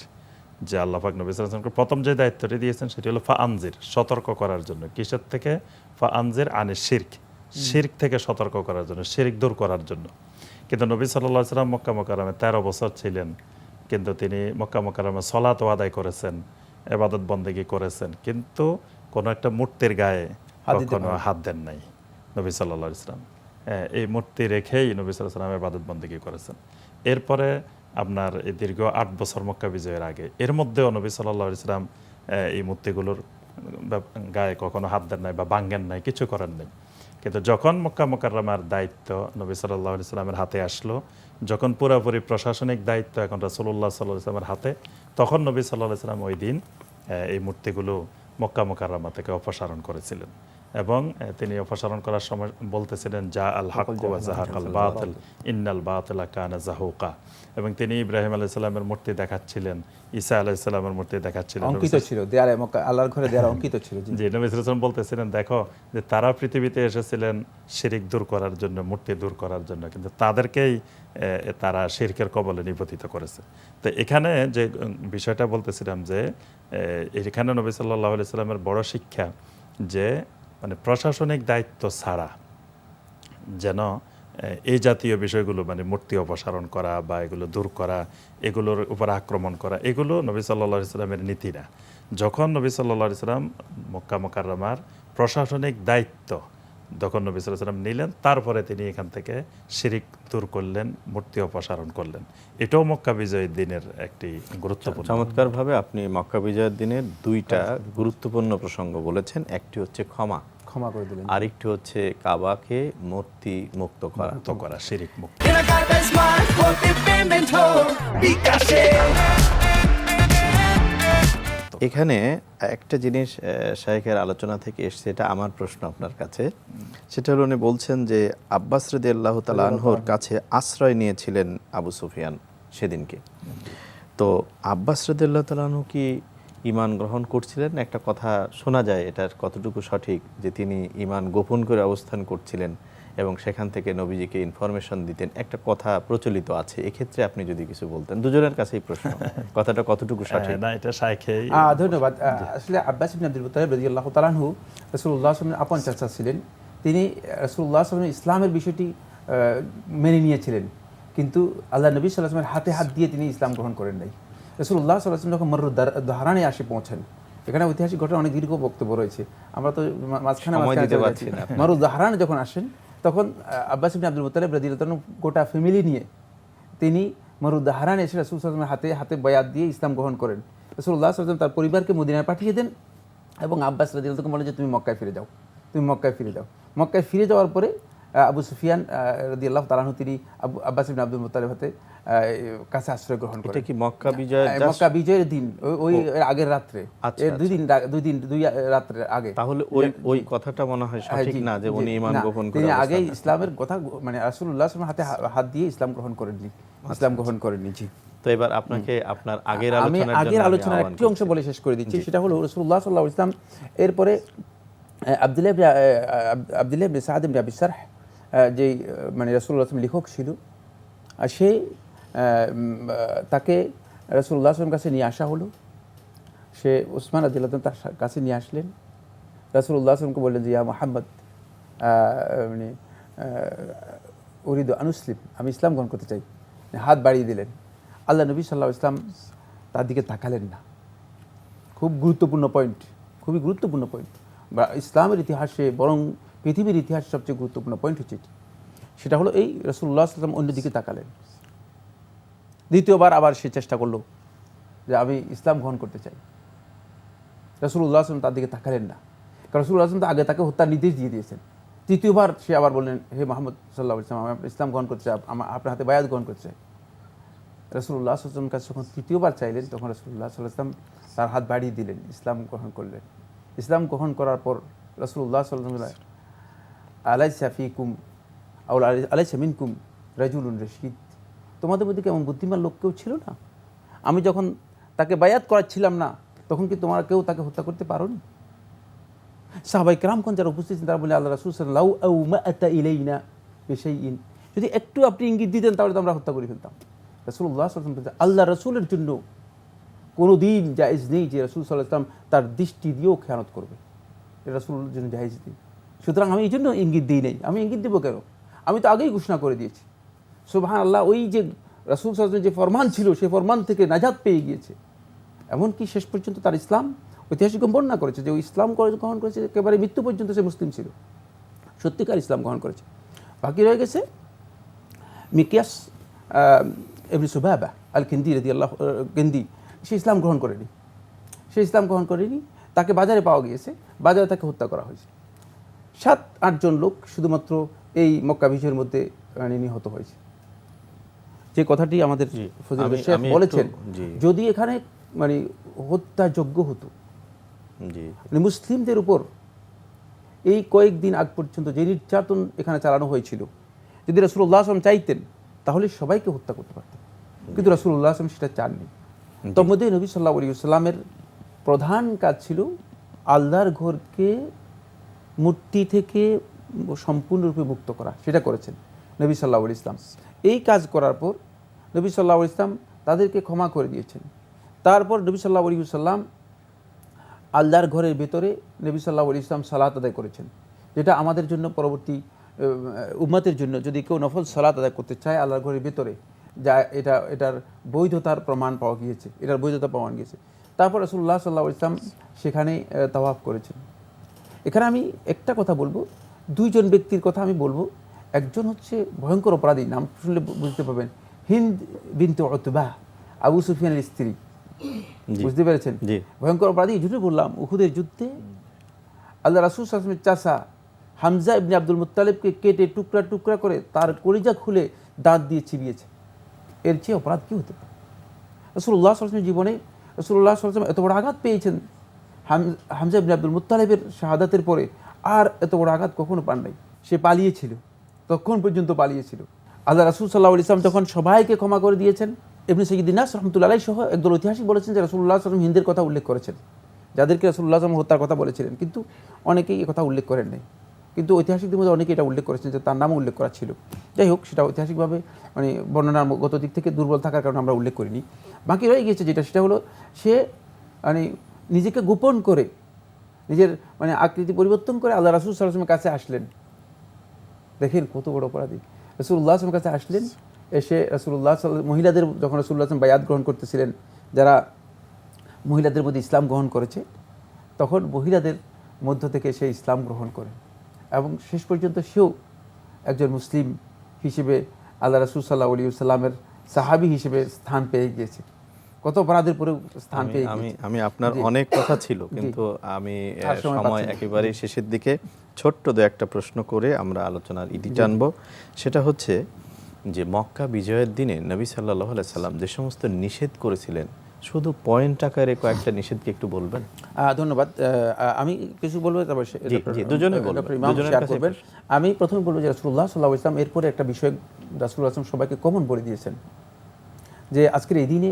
যে আল্লাহ পাক নবী সাল্লাল্লাহু আলাইহি ওয়াসাল্লামকে প্রথম যে দায়িত্বটি দিয়েছেন সেটি হলো ফা আনজির, সতর্ক করার জন্য। কিসের থেকে? ফা আনজির আনিশ শিরক, শিরক থেকে সতর্ক করার জন্য, শিরক দূর করার জন্য। কিন্তু নবী সাল্লাল্লাহু আলাইহি ওয়াসাল্লাম মক্কা মুকাররমায় 13 বছর ছিলেন, কিন্তু তিনি মক্কা মুকাররমে সালাতও আদায় করেছেন, ইবাদত বন্দেগী করেছেন, কিন্তু কোনো একটা মূর্তির গায়ে হাত দিতে কখনো হাত দেন নাই নবী সাল্লাল্লাহু আলাইহি ওয়াসাল্লাম। এই মূর্তি রেখেই নবী সাল্লাল্লাহু আলাইহি ওয়াসাল্লাম ইবাদত বন্দেগী করেছেন। এরপরে আপনার এই দীর্ঘ 8 বছর মক্কা বিজয়ের আগে, এর মধ্যেও নবী সাল্লাল্লাহু আলাইহি ওয়াসাল্লাম এই মূর্তিগুলোর গায়ে কখনো হাত দেন নাই বা ভাঙ্গেন নাই, কিছু করেন নাই। কিন্তু যখন মক্কা মুকাররমার দায়িত্ব নবী সাল্লাল্লাহু আলাইহি ওয়াসাল্লামের হাতে আসলো, যখন পুরোপুরি প্রশাসনিক দায়িত্ব এখন রাসূলুল্লাহ সাল্লাল্লাহু আলাইহি ওয়াসাল্লামের হাতে, তখন নবী সাল্লাল্লাহু আলাইহি ওয়াসাল্লাম ওই দিন এই মূর্তিগুলো মক্কা মুকাররমা থেকে অপসারণ করেছিলেন। এবং তিনি অপসারণ করার সময় বলতেছিলেন, যা আল হক ওয়া জাহাকাল বাতিল ইন্নাল বাতিলা কানা জাহুকা। এবং তিনি ইব্রাহিম আলাইহিস সালামের মূর্তি দেখাচ্ছিলেন, ঈসা আলাইহিস সালামের মূর্তি দেখাচ্ছিলেন, অঙ্কিত ছিল দেয়ালে, মক্কা আল্লাহর ঘরে দেয়ালে অঙ্কিত ছিল। জি, নবী সাল্লাল্লাহু আলাইহি ওয়াসাল্লাম বলতেছিলেন, দেখো যে তারা পৃথিবীতে এসেছিলেন শিরক দূর করার জন্য, মূর্তি দূর করার জন্য, কিন্তু তাদেরকেই তারা শিরকের কবলে নিপতিত করেছে। তো এখানে যে বিষয়টা বলতেছিলাম যে এখানে নবী সাল্লাল্লাহু আলাইহি সাল্লামের বড় শিক্ষা যে মানে প্রশাসনিক দায়িত্ব ছাড়া যেন এই জাতীয় বিষয়গুলো, মানে মূর্তি অপসারণ করা বা এগুলো দূর করা, এগুলোর উপর আক্রমণ করা, এগুলো নবী সাল্লাল্লাহু আলাইহি সাল্লামের নীতি না। যখন নবী সাল্লাল্লাহু আলাইহি সাল্লাম মক্কা মুকাররমার প্রশাসনিক দায়িত্ব যখন নবী সাল্লাল্লাহু আলাইহি সাল্লাম নিলেন, তারপরে তিনি এখান থেকে শিরক দূর করলেন, মূর্তি অপসারণ করলেন। এটাও মক্কা বিজয়ের দিনের একটি গুরুত্বপূর্ণ। চমৎকারভাবে আপনি মক্কা বিজয়ের দিনের দুইটা গুরুত্বপূর্ণ প্রসঙ্গ বলেছেন। একটি হচ্ছে ক্ষমা করে দিলেন, আরেকটি হচ্ছে কাবাকে মূর্তি মুক্ত করা, শিরক মুক্ত। কেনাকাটায় স্মার্ট হতে পেমেন্ট হোক বিকাশে। এখানে একটা জিনিস শাইখের আলোচনা থেকে এসছে, এটা আমার প্রশ্ন আপনার কাছে। সেটা হলো, উনি বলছেন যে আব্বাস রাদিয়াল্লাহু তাআলা আনহুর কাছে আশ্রয় নিয়েছিলেন আবু সুফিয়ান সেদিনকে। তো আব্বাস রাদিয়াল্লাহু তাআলা আনহু কি ঈমান গ্রহণ করছিলেন? একটা কথা শোনা যায়, এটার কতটুকু সঠিক, যে তিনি ঈমান গোপন করে অবস্থান করছিলেন এবং সেখান থেকে নবীজিকে ইনফরমেশন দিতেন, একটা কথা প্রচলিত আছে। এক্ষেত্রে আপনি যদি কিছু বলতেন, দুজনের কাছেই প্রশ্ন, কথাটা কতটুকু সঠিক? না, এটা শাইখেই। ধন্যবাদ। আসলে আব্বাস ইবনে আব্দুল মুত্তালিব রাদিয়াল্লাহু তাআলা আনহু রাসূলুল্লাহ সাল্লাল্লাহু আলাইহি ওয়াসাল্লামের আপন চাচা ছিলেন। তিনি রাসূলুল্লাহ সাল্লাল্লাহু আলাইহি ওয়াসাল্লাম ইসলামের বিষয়টি মেনে নিয়েছিলেন, কিন্তু আল্লাহ নবী সাল্লাল্লাহু আলাইহি ওয়াসাল্লামের হাতে হাত দিয়ে তিনি ইসলাম গ্রহণ করেন নাই। রাসূলুল্লাহ সাল্লাল্লাহু আলাইহি ওয়াসাল্লাম যখন মররুদ দাহরানে আসে পৌঁছেন, এখানে ঐতিহাসিক ঘটনা অনেক দীর্ঘ বক্তব্য রয়েছে, আমরা তো মাঝখানে মররুদ দাহরানে যখন আসেন, তখন আব্বাস ইবনে আব্দুল মুত্তালিব রাদিয়াল্লাহু তাআলা গোটা ফ্যামিলি নিয়ে তিনি মররুদ দাহরানে এসে রাসূল সাল্লাল্লাহু আলাইহি ওয়াসাল্লামের হাতে বায়াত দিয়ে ইসলাম গ্রহণ করেন। রাসূলুল্লাহ সাল্লাল্লাহু আলাইহি ওয়াসাল্লাম তার পরিবারকে মদিনায় পাঠিয়ে দেন এবং আব্বাস রাদিয়াল্লাহু তাআলা বলেন যে তুমি মক্কায় ফিরে যাও, তুমি মক্কায় ফিরে যাও। মক্কায় ফিরে যাওয়ার পরে আবু সুফিয়ান রাদিয়াল্লাহু তাআলা আনহু তিনি আব্বাস ইবনে আব্দুল মুত্তালিব হাতে কাছে আশ্রয় গ্রহণ করেন। এটা কি মক্কা বিজয়? মক্কা বিজয়ের দিন, ওই আগের রাত্রে, দুই রাত্রে আগে। তাহলে ওই কথাটা মনে হয় সঠিক না, যে উনি ঈমান গোপন করে তিনি আগে ইসলামের কথা, মানে রাসূলুল্লাহ সাল্লাল্লাহু আলাইহি ওয়াসাল্লাম হাতে হাত দিয়ে ইসলাম গ্রহণ করেননি, ইসলাম গ্রহণ করেননি। জি, তো এবার আপনাকে আপনার আগের আলোচনার একটি অংশ বলে শেষ করে দিচ্ছি। সেটা হলো রাসূলুল্লাহ সাল্লাল্লাহু আলাইহি ওয়াসাল্লাম এরপরে আব্দুল্লাহ ইবনে সাদ ইবনে আবি সারহ, যে মানে রাসূলুল্লাহ সাল্লাল্লাহু আলাইহি ওয়াসাল্লাম লেখক ছিল, আর সে তাকে রাসূলুল্লাহ সাল্লাল্লাহু আলাইহি ওয়াসাল্লামের কাছে নিয়ে আসা হলো। সে উসমান রাদিয়াল্লাহু তাআলা তার কাছে নিয়ে আসলেন। রাসূলুল্লাহ সাল্লাল্লাহু আলাইহি ওয়াসাল্লামকে বললেন যে, ইয়া মুহাম্মদ, মানে উরিদু আনুসলিম, আমি ইসলাম গ্রহণ করতে চাই। হাত বাড়িয়ে দিলেন। আল্লাহ নবী সাল্লাল্লাহু আলাইহি ওয়াসাল্লাম তার দিকে তাকালেন না। খুব গুরুত্বপূর্ণ পয়েন্ট, খুবই গুরুত্বপূর্ণ পয়েন্ট। বা ইসলামের ইতিহাসে, বরং পৃথিবীর ইতিহাসে সবচেয়ে গুরুত্বপূর্ণ পয়েন্ট হচ্ছে এটি। সেটা হলো এই রাসূলুল্লাহ সাল্লাল্লাহু আলাইহি ওয়াসাল্লাম অন্যদিকে তাকালেন। দ্বিতীয়বার আবার সে চেষ্টা করলো যে আমি ইসলাম গ্রহণ করতে চাই। রাসূলুল্লাহ সাল্লাল্লাহু আলাইহি ওয়াসাল্লাম তার দিকে তাকালেন না, কারণ রাসূলুল্লাহ সাল্লাল্লাহু আলাইহি ওয়াসাল্লাম আগে তাকে হত্যার নির্দেশ দিয়ে দিয়েছেন। তৃতীয়বার সে আবার বললেন, হে মুহাম্মদ সাল্লাল্লাহু আলাইহি ওয়াসাল্লাম, আমি ইসলাম গ্রহণ করতে চাই, আপনার হাতে বায়াত গ্রহণ করতে চাই। রাসূলুল্লাহ সাল্লাল্লাহু আলাইহি ওয়াসাল্লামের কাছে যখন তৃতীয়বার চাইলেন, তখন রাসূলুল্লাহ সাল্লাল্লাহু আলাইহি ওয়াসাল্লাম তার হাত বাড়িয়ে দিলেন, ইসলাম গ্রহণ করলেন। ইসলাম গ্রহণ করার পর রাসূলুল্লাহ সাল্লাল্লাহু আলাইহি ওয়াসাল্লাম, আলাইসা ফিকুম আও আলাইসা মিনকুম রাজুলুন রশীদ, তোমাদের মধ্যে কেমন বুদ্ধিমান লোক কেউ ছিল না? আমি যখন তাকে বায়াত করাচ্ছিলাম না, তখন কি তোমরা কেউ তাকে হত্যা করতে পারোনি? সাহাবায়ে কেরামগণ যারা উপস্থিত ছিলেন, তারা বলে, আল্লাহ রাসূল সাল্লাল্লাহু আলাইহি ওয়াসাল্লাম, লাউ আতা ইলাইনা বিশাইইন, যদি একটু আপনি ইঙ্গিত দিতেন তাহলে তো আমরা হত্যা করে ফেলতাম। রাসূলুল্লাহ সাল্লাল্লাহু আলাইহি ওয়াসাল্লাম, আল্লাহ রাসূলের জন্য কোনো দিন জায়েজ নেই যে রাসূল সাল্লাল্লাহু আলাইহি ওয়াসাল্লাম তার দৃষ্টি দিয়েও খেয়ানত করবে, এটা রাসূলের জন্য জায়েজ নেই। সুতরাং আমি এই জন্য ইঙ্গিত দিই নাই। আমি ইঙ্গিত দেবো কেন? আমি তো আগেই ঘোষণা করে দিয়েছি। সুবহানাল্লাহ, ওই যে রাসূল সাল্লাল্লাহু আলাইহি ওয়াসাল্লামের যে ফরমান ছিল সেই ফরমান থেকে নাজাত পেয়ে গিয়েছে। এমনকি শেষ পর্যন্ত তার ইসলাম ঐতিহাসিক বর্ণনা করেছে যে ও ইসলাম গ্রহণ করেছে একেবারে মৃত্যু পর্যন্ত সে মুসলিম ছিল, সত্যিকার ইসলাম গ্রহণ করেছে। বাকি রয়ে গেছে মিকিয়াস ইবনে সুবাবা আল কিন্দি রাদিয়াল্লাহু কিন্দি, সে ইসলাম গ্রহণ করেনি, তাকে বাজারে পাওয়া গিয়েছে, বাজারে তাকে হত্যা করা হয়েছে। 7-8 জন লোক শুধুমাত্র এই মক্কা বিজয়ের মধ্যে নিহত হয়েছে। যে কথাটি আমাদের ফজিলতুল শেখ আমি একটু- বলেছেন, জি। যদি এখানে হত্যাযোগ্য হতো, জি মুসলিমদের উপর এই কয়েকদিন আগ পর্যন্ত যে নির্যাতন এখানে চালানো হয়েছিল, যদি রাসূলুল্লাহ সাল্লাল্লাহু আলাইহি ওয়াসাল্লাম চাইতেন তাহলে সবাইকে হত্যা করতে পারতেন, কিন্তু রাসূলুল্লাহ সাল্লাল্লাহু আলাইহি ওয়াসাল্লাম সেটা চাননি। তোর মধ্যে নবী সাল্লাল্লাহু আলাইহি ওয়াসাল্লামের প্রধান কাজ ছিল আল্লাহর ঘরকে মূর্তি থেকে সম্পূর্ণরূপে মুক্ত করা, সেটা করেছেন নবী সাল্লাল্লাহু আলাইহি ওয়াসাল্লাম। এই কাজ করার পর নবী সাল্লাল্লাহু আলাইহি ওয়াসাল্লাম তাদেরকে ক্ষমা করে দিয়েছেন। তারপর নবী সাল্লাল্লাহু আলাইহি ওয়াসাল্লাম আল্লাহর ঘরের ভেতরে নবী সাল্লাল্লাহু আলাইহি ওয়াসাল্লাম সালাত আদায় করেছেন, যেটা আমাদের জন্য পরবর্তী উম্মতের জন্য যদি কেউ নফল সালাত আদায় করতে চায় আল্লাহর ঘরের ভেতরে, যা এটার বৈধতার প্রমাণ পাওয়া গিয়েছে, তারপর রাসূলুল্লাহ সাল্লাল্লাহু আলাইহি ওয়াসাল্লাম সেখানে তাওয়াফ করেছেন। এখানে আমি একটা কথা বলবো, 2 জন ব্যক্তির কথা আমি বলবো। একজন হচ্ছে ভয়ঙ্কর অপরাধী, নাম শুনলে বুঝতে পারবেন, হিন্দ বিনতে উতবা, আবু সুফিয়ানের স্ত্রী, বুঝতে পেরেছেন? জি। ভয়ঙ্কর অপরাধী এই জন্য বললাম, উহুদের যুদ্ধে আল্লাহ রাসূল সাল্লাল্লাহু আলাইহি ওয়াসাল্লামের চাচা হামজা ইবনে আব্দুল মুত্তালিবকে কেটে টুকরা টুকরা করে তার কলিজা খুলে দাঁত দিয়ে চিবিয়েছে। এর চেয়ে অপরাধ কি হতে পারে? রাসূলুল্লাহ সাল্লাল্লাহু আলাইহি ওয়াসাল্লামের জীবনে রাসূলুল্লাহ সাল্লাল্লাহু আলাইহি ওয়াসাল্লাম এত বড় আঘাত পেয়েছেন হামজা ইবনে আব্দুল মুত্তালিবের শাহাদাতের পরে, আর এত বড় আঘাত কখনো পান নাই। সে পালিয়েছিল, তখন পর্যন্ত পালিয়েছিল। আল্লাহ রাসূল সাল্লাল্লাহু আলাইহি ওয়াসাল্লাম তখন সবাইকে ক্ষমা করে দিয়েছেন। ইবনে সাইয়্যিদিন নাস রাহমাতুল্লাহি আলাইহি সহ একদল ঐতিহাসিক বলেছেন যে রাসূলুল্লাহ সাল্লাল্লাহু আলাইহি ওয়াসাল্লাম হিন্দের কথা উল্লেখ করেছেন, যাদেরকে রাসূলুল্লাহ সাল্লাল্লাহু আলাইহি ওয়াসাল্লাম হত্যার কথা বলেছিলেন, কিন্তু অনেকেই এই কথা উল্লেখ করেন নাই। কিন্তু ঐতিহাসিকদের মধ্যে অনেকে এটা উল্লেখ করেছেন যে তার নামও উল্লেখ করা ছিল। যাই হোক, সেটা ঐতিহাসিকভাবে বর্ণনাগত দিক থেকে দুর্বল থাকার কারণে আমরা উল্লেখ করিনি। বাকি রয়ে গিয়েছে সেটা হলো সে নিজেকে গোপন করে, নিজের আকৃতি পরিবর্তন করে আল্লাহ রাসূল সাল্লাল্লাহু আলাইহি ওয়াসাল্লামের কাছে আসলেন। দেখেন কত বড় অপরাধী। রাসূলুল্লাহ সাল্লাল্লাহু আলাইহি ওয়াসাল্লামের কাছে আসলেন, এসে রাসূলুল্লাহ মহিলাদের যখন রাসূলুল্লাহ সাল্লাল্লাহু আলাইহি ওয়াসাল্লাম বায়াত গ্রহণ করতেছিলেন, যারা মহিলাদের মধ্যে ইসলাম গ্রহণ করেছে, তখন মহিলাদের মধ্য থেকে সে ইসলাম গ্রহণ করে এবং শেষ পর্যন্ত সেও একজন মুসলিম হিসেবে আল্লাহ রাসূল সাল্লাল্লাহু আলাইহি ওয়াসাল্লামের সাহাবী হিসেবে স্থান পেয়ে গিয়েছে। কত অপরাধের পরেও স্থান পেয়ে গিয়েছে। আমি আপনার জি। অনেক কথা ছিল, কিন্তু আমি আর সময় সময় পাচ্ছি না। একেবারে শেষের দিকে ছোট্ট একটা প্রশ্ন করে আমরা আলোচনার ইতি টানবো। সেটা হচ্ছে যে মক্কা বিজয়ের দিনে নবী সাল্লাল্লাহু আলাইহি সাল্লাম যে সমস্ত নিষেধ করেছিলেন, শুধু পয়েন্ট আকারে কয়েকটা নিষেধকে একটু বলবেন? ধন্যবাদ। আমি কিছু বলবো, তারপর জি, দুজনেই বলবেন, ডক্টর ইমাম দুজনের শেয়ার কাছেই করবেন। আমি প্রথমে বলবো যে রাসূলুল্লাহ সাল্লাল্লাহু আলাইহি ওয়াসাল্লাম এরপরে একটা বিষয় রাসূলুল্লাহ সাল্লাল্লাহু আলাইহি ওয়াসাল্লাম সবাইকে কমন বলে দিয়েছেন যে আজকের এই দিনে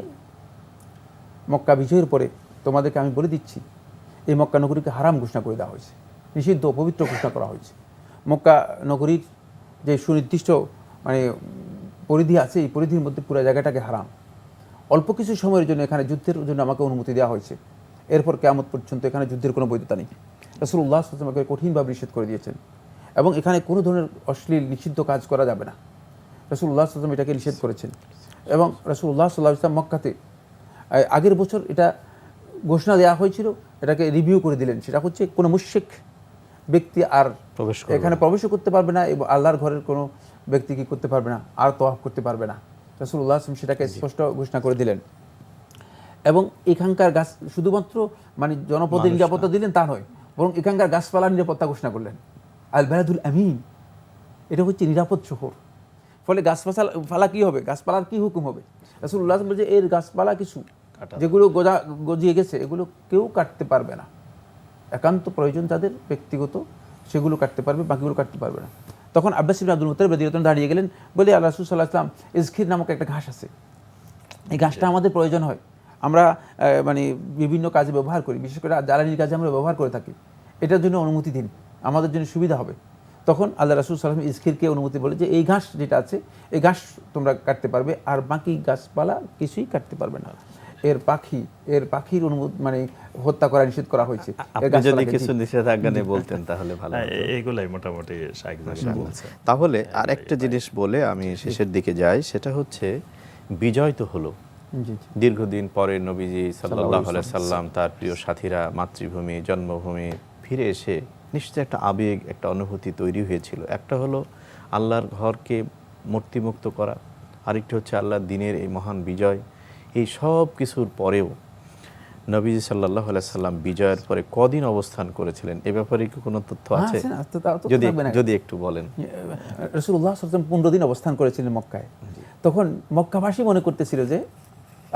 মক্কা বিজয়ের পরে তোমাদেরকে আমি বলে দিচ্ছি, এই মক্কা নগরীকে হারাম ঘোষণা করে দেওয়া হয়েছে, নিষিদ্ধ পবিত্র ঘোষণা করা হয়েছে। মক্কা নগরীর যে সুনির্দিষ্ট পরিধি আছে, এই পরিধির মধ্যে পুরো জায়গাটাকে হারাম। অল্প কিছু সময়ের জন্য এখানে যুদ্ধের জন্য আমাকে অনুমতি দেওয়া হয়েছে, এরপর কিয়ামত পর্যন্ত এখানে যুদ্ধের কোনো বৈধতা নেই। রাসূলুল্লাহ সাল্লাল্লাহু আলাইহি ওয়াসাল্লাম আমাকে কঠিনভাবে নিষেধ করে দিয়েছেন এবং এখানে কোনো ধরনের অশ্লীল নিষিদ্ধ কাজ করা যাবে না। রাসূলুল্লাহ সাল্লাল্লাহু আলাইহি ওয়াসাল্লাম এটাকে নিষেধ করেছেন এবং রাসূলুল্লাহ সাল্লাল্লাহু আলাইহি ওয়াসাল্লাম মক্কাতে আগের বছর এটা ঘোষণা দেওয়া হয়েছিল, এটাকে রিভিউ করে দিলেন। সেটা হচ্ছে কোনো মুশরিক ব্যক্তি আর এখানে প্রবেশও করতে পারবে না এবং আল্লাহর ঘরের কোনো ব্যক্তি কি করতে পারবে না, আর তওয়াফ করতে পারবে না। রাসূলুল্লাহ সাল্লাল্লাহু আলাইহি ওয়াসাল্লাম সেটাকে স্পষ্ট ঘোষণা করে দিলেন এবং এখানকার গাছ শুধুমাত্র জনপদের নিরাপত্তা দিলেন তা নয়, বরং এখানকার গাছপালার নিরাপত্তা ঘোষণা করলেন। আল বালাদুল আমিন, এটা হচ্ছে নিরাপদ শহর। ফলে গাছপালা কি হবে, গাছপালার কি হুকুম হবে? রাসূলুল্লাহ সাল্লাল্লাহু আলাইহি ওয়াসাল্লাম বলেছে এর গাছপালা কিছু যেগুলো গজিয়ে গেছে এগুলো কেউ কাটতে পারবে না, একান্ত প্রয়োজন তাদের ব্যক্তিগত সেগুলো কাটতে পারবে, বাকিগুলো কাটতে পারবে না। তখন আব্বাস ইবনে আব্দুল মুত্তালিব রাদিয়াল্লাহু আনহু দাঁড়িয়ে গেলেন, বলে আল্লাহ রাসূল সাল্লাল্লাহু আলাইহি ওয়াসাল্লাম ইজখির নামক একটা ঘাস আছে, এই ঘাসটা আমাদের প্রয়োজন হয়, আমরা বিভিন্ন কাজে ব্যবহার করি, বিশেষ করে জ্বালানির কাজে আমরা ব্যবহার করে থাকি, এটার জন্য অনুমতি দিন, আমাদের জন্য সুবিধা হবে। তখন আল্লাহ রাসূল সাল্লাল্লাহু আলাইহি ওয়াসাল্লাম ইজখিরকে অনুমতি বলে যে এই ঘাস যেটা আছে এই ঘাস তোমরা কাটতে পারবে, আর বাকি গাছপালা কিছুই কাটতে পারবে না। এর পাখির অনুমতি হত্যা করা নিষেধ করা হয়েছে। আপনি যদি কিছু নিষেধাজ্ঞা নিয়ে বলতেন তাহলে ভালো হতো। এইগুলাই মোটামুটি শাইখ জাকির বলছে। তাহলে আর একটা জিনিস বলে আমি শেষের দিকে যাই, সেটা হচ্ছে বিজয় তো হলো, জি জি দীর্ঘদিন পরে নবীজি সাল্লাল্লাহু আলাইহি সাল্লাম তার প্রিয় সাথীরা মাতৃভূমি জন্মভূমি ফিরে এসে নিশ্চয়ই একটা আবেগ, একটা অনুভূতি তৈরি হয়েছিল। একটা হলো আল্লাহর ঘরকে মূর্তিমুক্ত করা, আরেকটি হচ্ছে আল্লাহর দিনের এই মহান বিজয়। এই সব কিছুর পরেও নবীজি সাল্লাল্লাহু আলাইহি সাল্লাম বিজয়ের পরে কদিন অবস্থান করেছিলেন, এ ব্যাপারে কি কোনো তথ্য আছে? যদি একটু বলেন। রাসূলুল্লাহ সাল্লাল্লাহু আলাইহি ওয়াসাল্লাম 15 দিন অবস্থান করেছিলেন মক্কায়। তখন মক্কাবাসী মনে করতেছিল যে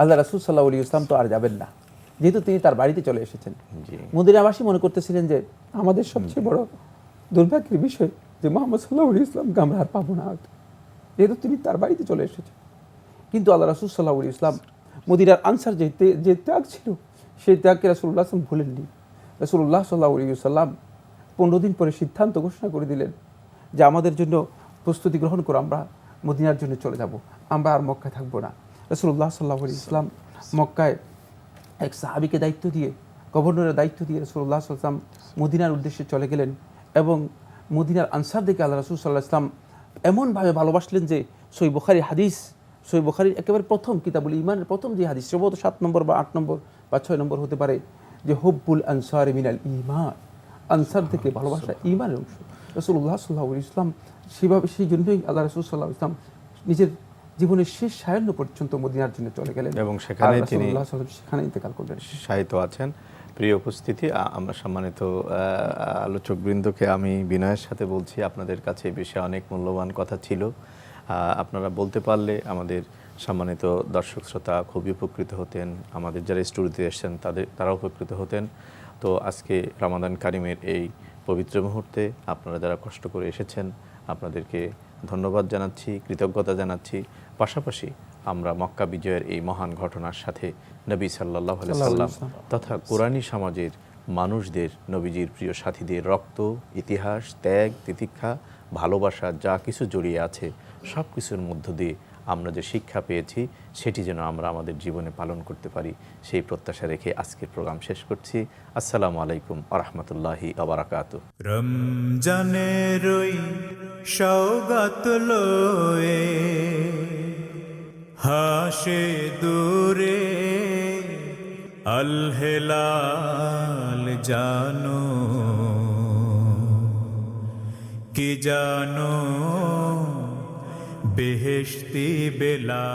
আল্লাহ রাসূল সাল্লাল্লাহু আলাইহি ওয়াসাল্লাম তো আর যাবেন না, যেহেতু তিনি তার বাড়িতে চলে এসেছেন। মদিনাবাসী মনে করতেছিলেন যে আমাদের সবচেয়ে বড় দুর্ভাগ্যের বিষয় যে মুহাম্মদ সাল্লাল্লাহু আলাইহি ওয়াসাল্লামকে আমরা আর পাবো না, যেহেতু তিনি তার বাড়িতে চলে এসেছেন। কিন্তু আল্লাহ রাসূল সাল্লাল্লাহু আলাইহি ওয়াসাল্লাম মদিনার আনসার যে ত্যাগ ছিল, সেই ত্যাগকে রাসূলুল্লাহ সাল্লাল্লাহু আলাইহি ওয়াসাল্লাম ভুলেননি। রাসূলুল্লাহ সাল্লাল্লাহু আলাইহি ওয়াসাল্লাম 15 দিন পরে সিদ্ধান্ত ঘোষণা করে দিলেন যে আমাদের জন্য প্রস্তুতি গ্রহণ করে আমরা মদিনার জন্য চলে যাব, আমরা আর মক্কায় থাকবো না। রাসূলুল্লাহ সাল্লাল্লাহু আলাইহি ওয়াসাল্লাম মক্কায় এক সাহাবীকে দায়িত্ব দিয়ে, গভর্নরের দায়িত্ব দিয়ে রাসূলুল্লাহ সাল্লাল্লাহু আলাইহি ওয়াসাল্লাম মদিনার উদ্দেশ্যে চলে গেলেন এবং মদিনার আনসারদেরকে আল্লাহ রাসূল সাল্লাল্লাহু আলাইহি ওয়াসাল্লাম এমনভাবে ভালোবাসলেন যে সহিহ বুখারীর হাদিস, সহিহ বুখারীর একেবারে প্রথম কিতাবুল ঈমানের প্রথম যে হাদিস, সম্ভবত 7 নম্বর বা 8 নম্বর বা 6 নম্বর হতে পারে, যে হুব্বুল আনসারি মিনাল ঈমান, আনসার থেকে ভালোবাসা ঈমানের অংশ। রাসূলুল্লাহ সাল্লাল্লাহু আলাইহি ওয়াসাল্লাম সেভাবে, সেই জন্যই আল্লাহ রাসূল সাল্লাল্লাহু আলাইহি ওয়াসাল্লাম নিজের জীবনের শেষ সায়ান্ন পর্যন্ত মদিনার জন্য চলে গেলেন এবং সেখানে তিনি সেখানে ইন্তেকাল করলেন, শায়িত আছেন। প্রিয় উপস্থিতি, আমরা সম্মানিত আলোচকবৃন্দকে আমি বিনয়ের সাথে বলছি, আপনাদের কাছে এই বিষয়ে অনেক মূল্যবান কথা ছিল, আপনারা বলতে পারলে আমাদের সম্মানিত দর্শক শ্রোতা খুবই উপকৃত হতেন, আমাদের যারা স্টুডিওতে এসেছেন তারাও উপকৃত হতেন। তো আজকে রমাদান কারিমের এই পবিত্র মুহূর্তে আপনারা যারা কষ্ট করে এসেছেন আপনাদেরকে ধন্যবাদ জানাচ্ছি, কৃতজ্ঞতা জানাচ্ছি। পাশাপাশি আমরা মক্কা বিজয়ের এই মহান ঘটনার সাথে নবী সাল্লাল্লাহু আলাইহি সাল্লাম তথা কোরআনী সমাজের মানুষদের, নবীজির প্রিয় সাথীদের রক্ত, ইতিহাস, ত্যাগ, তিতিক্ষা, ভালোবাসা যা কিছু জড়িয়ে আছে সব কিছুর মধ্য দিয়ে আমরা যে শিক্ষা পেয়েছি সেটি যেন আমরা আমাদের জীবনে পালন করতে পারি, সেই প্রত্যাশা রেখে আজকের প্রোগ্রাম শেষ করছি। আসসালামু আলাইকুম ওয়া রাহমাতুল্লাহি ওয়া বারাকাতুহু। রমজানের ওই সওগাত লয়ে হাসে দূরে আল হেলাল জানো, কি জানো বেহেশতি বেলা।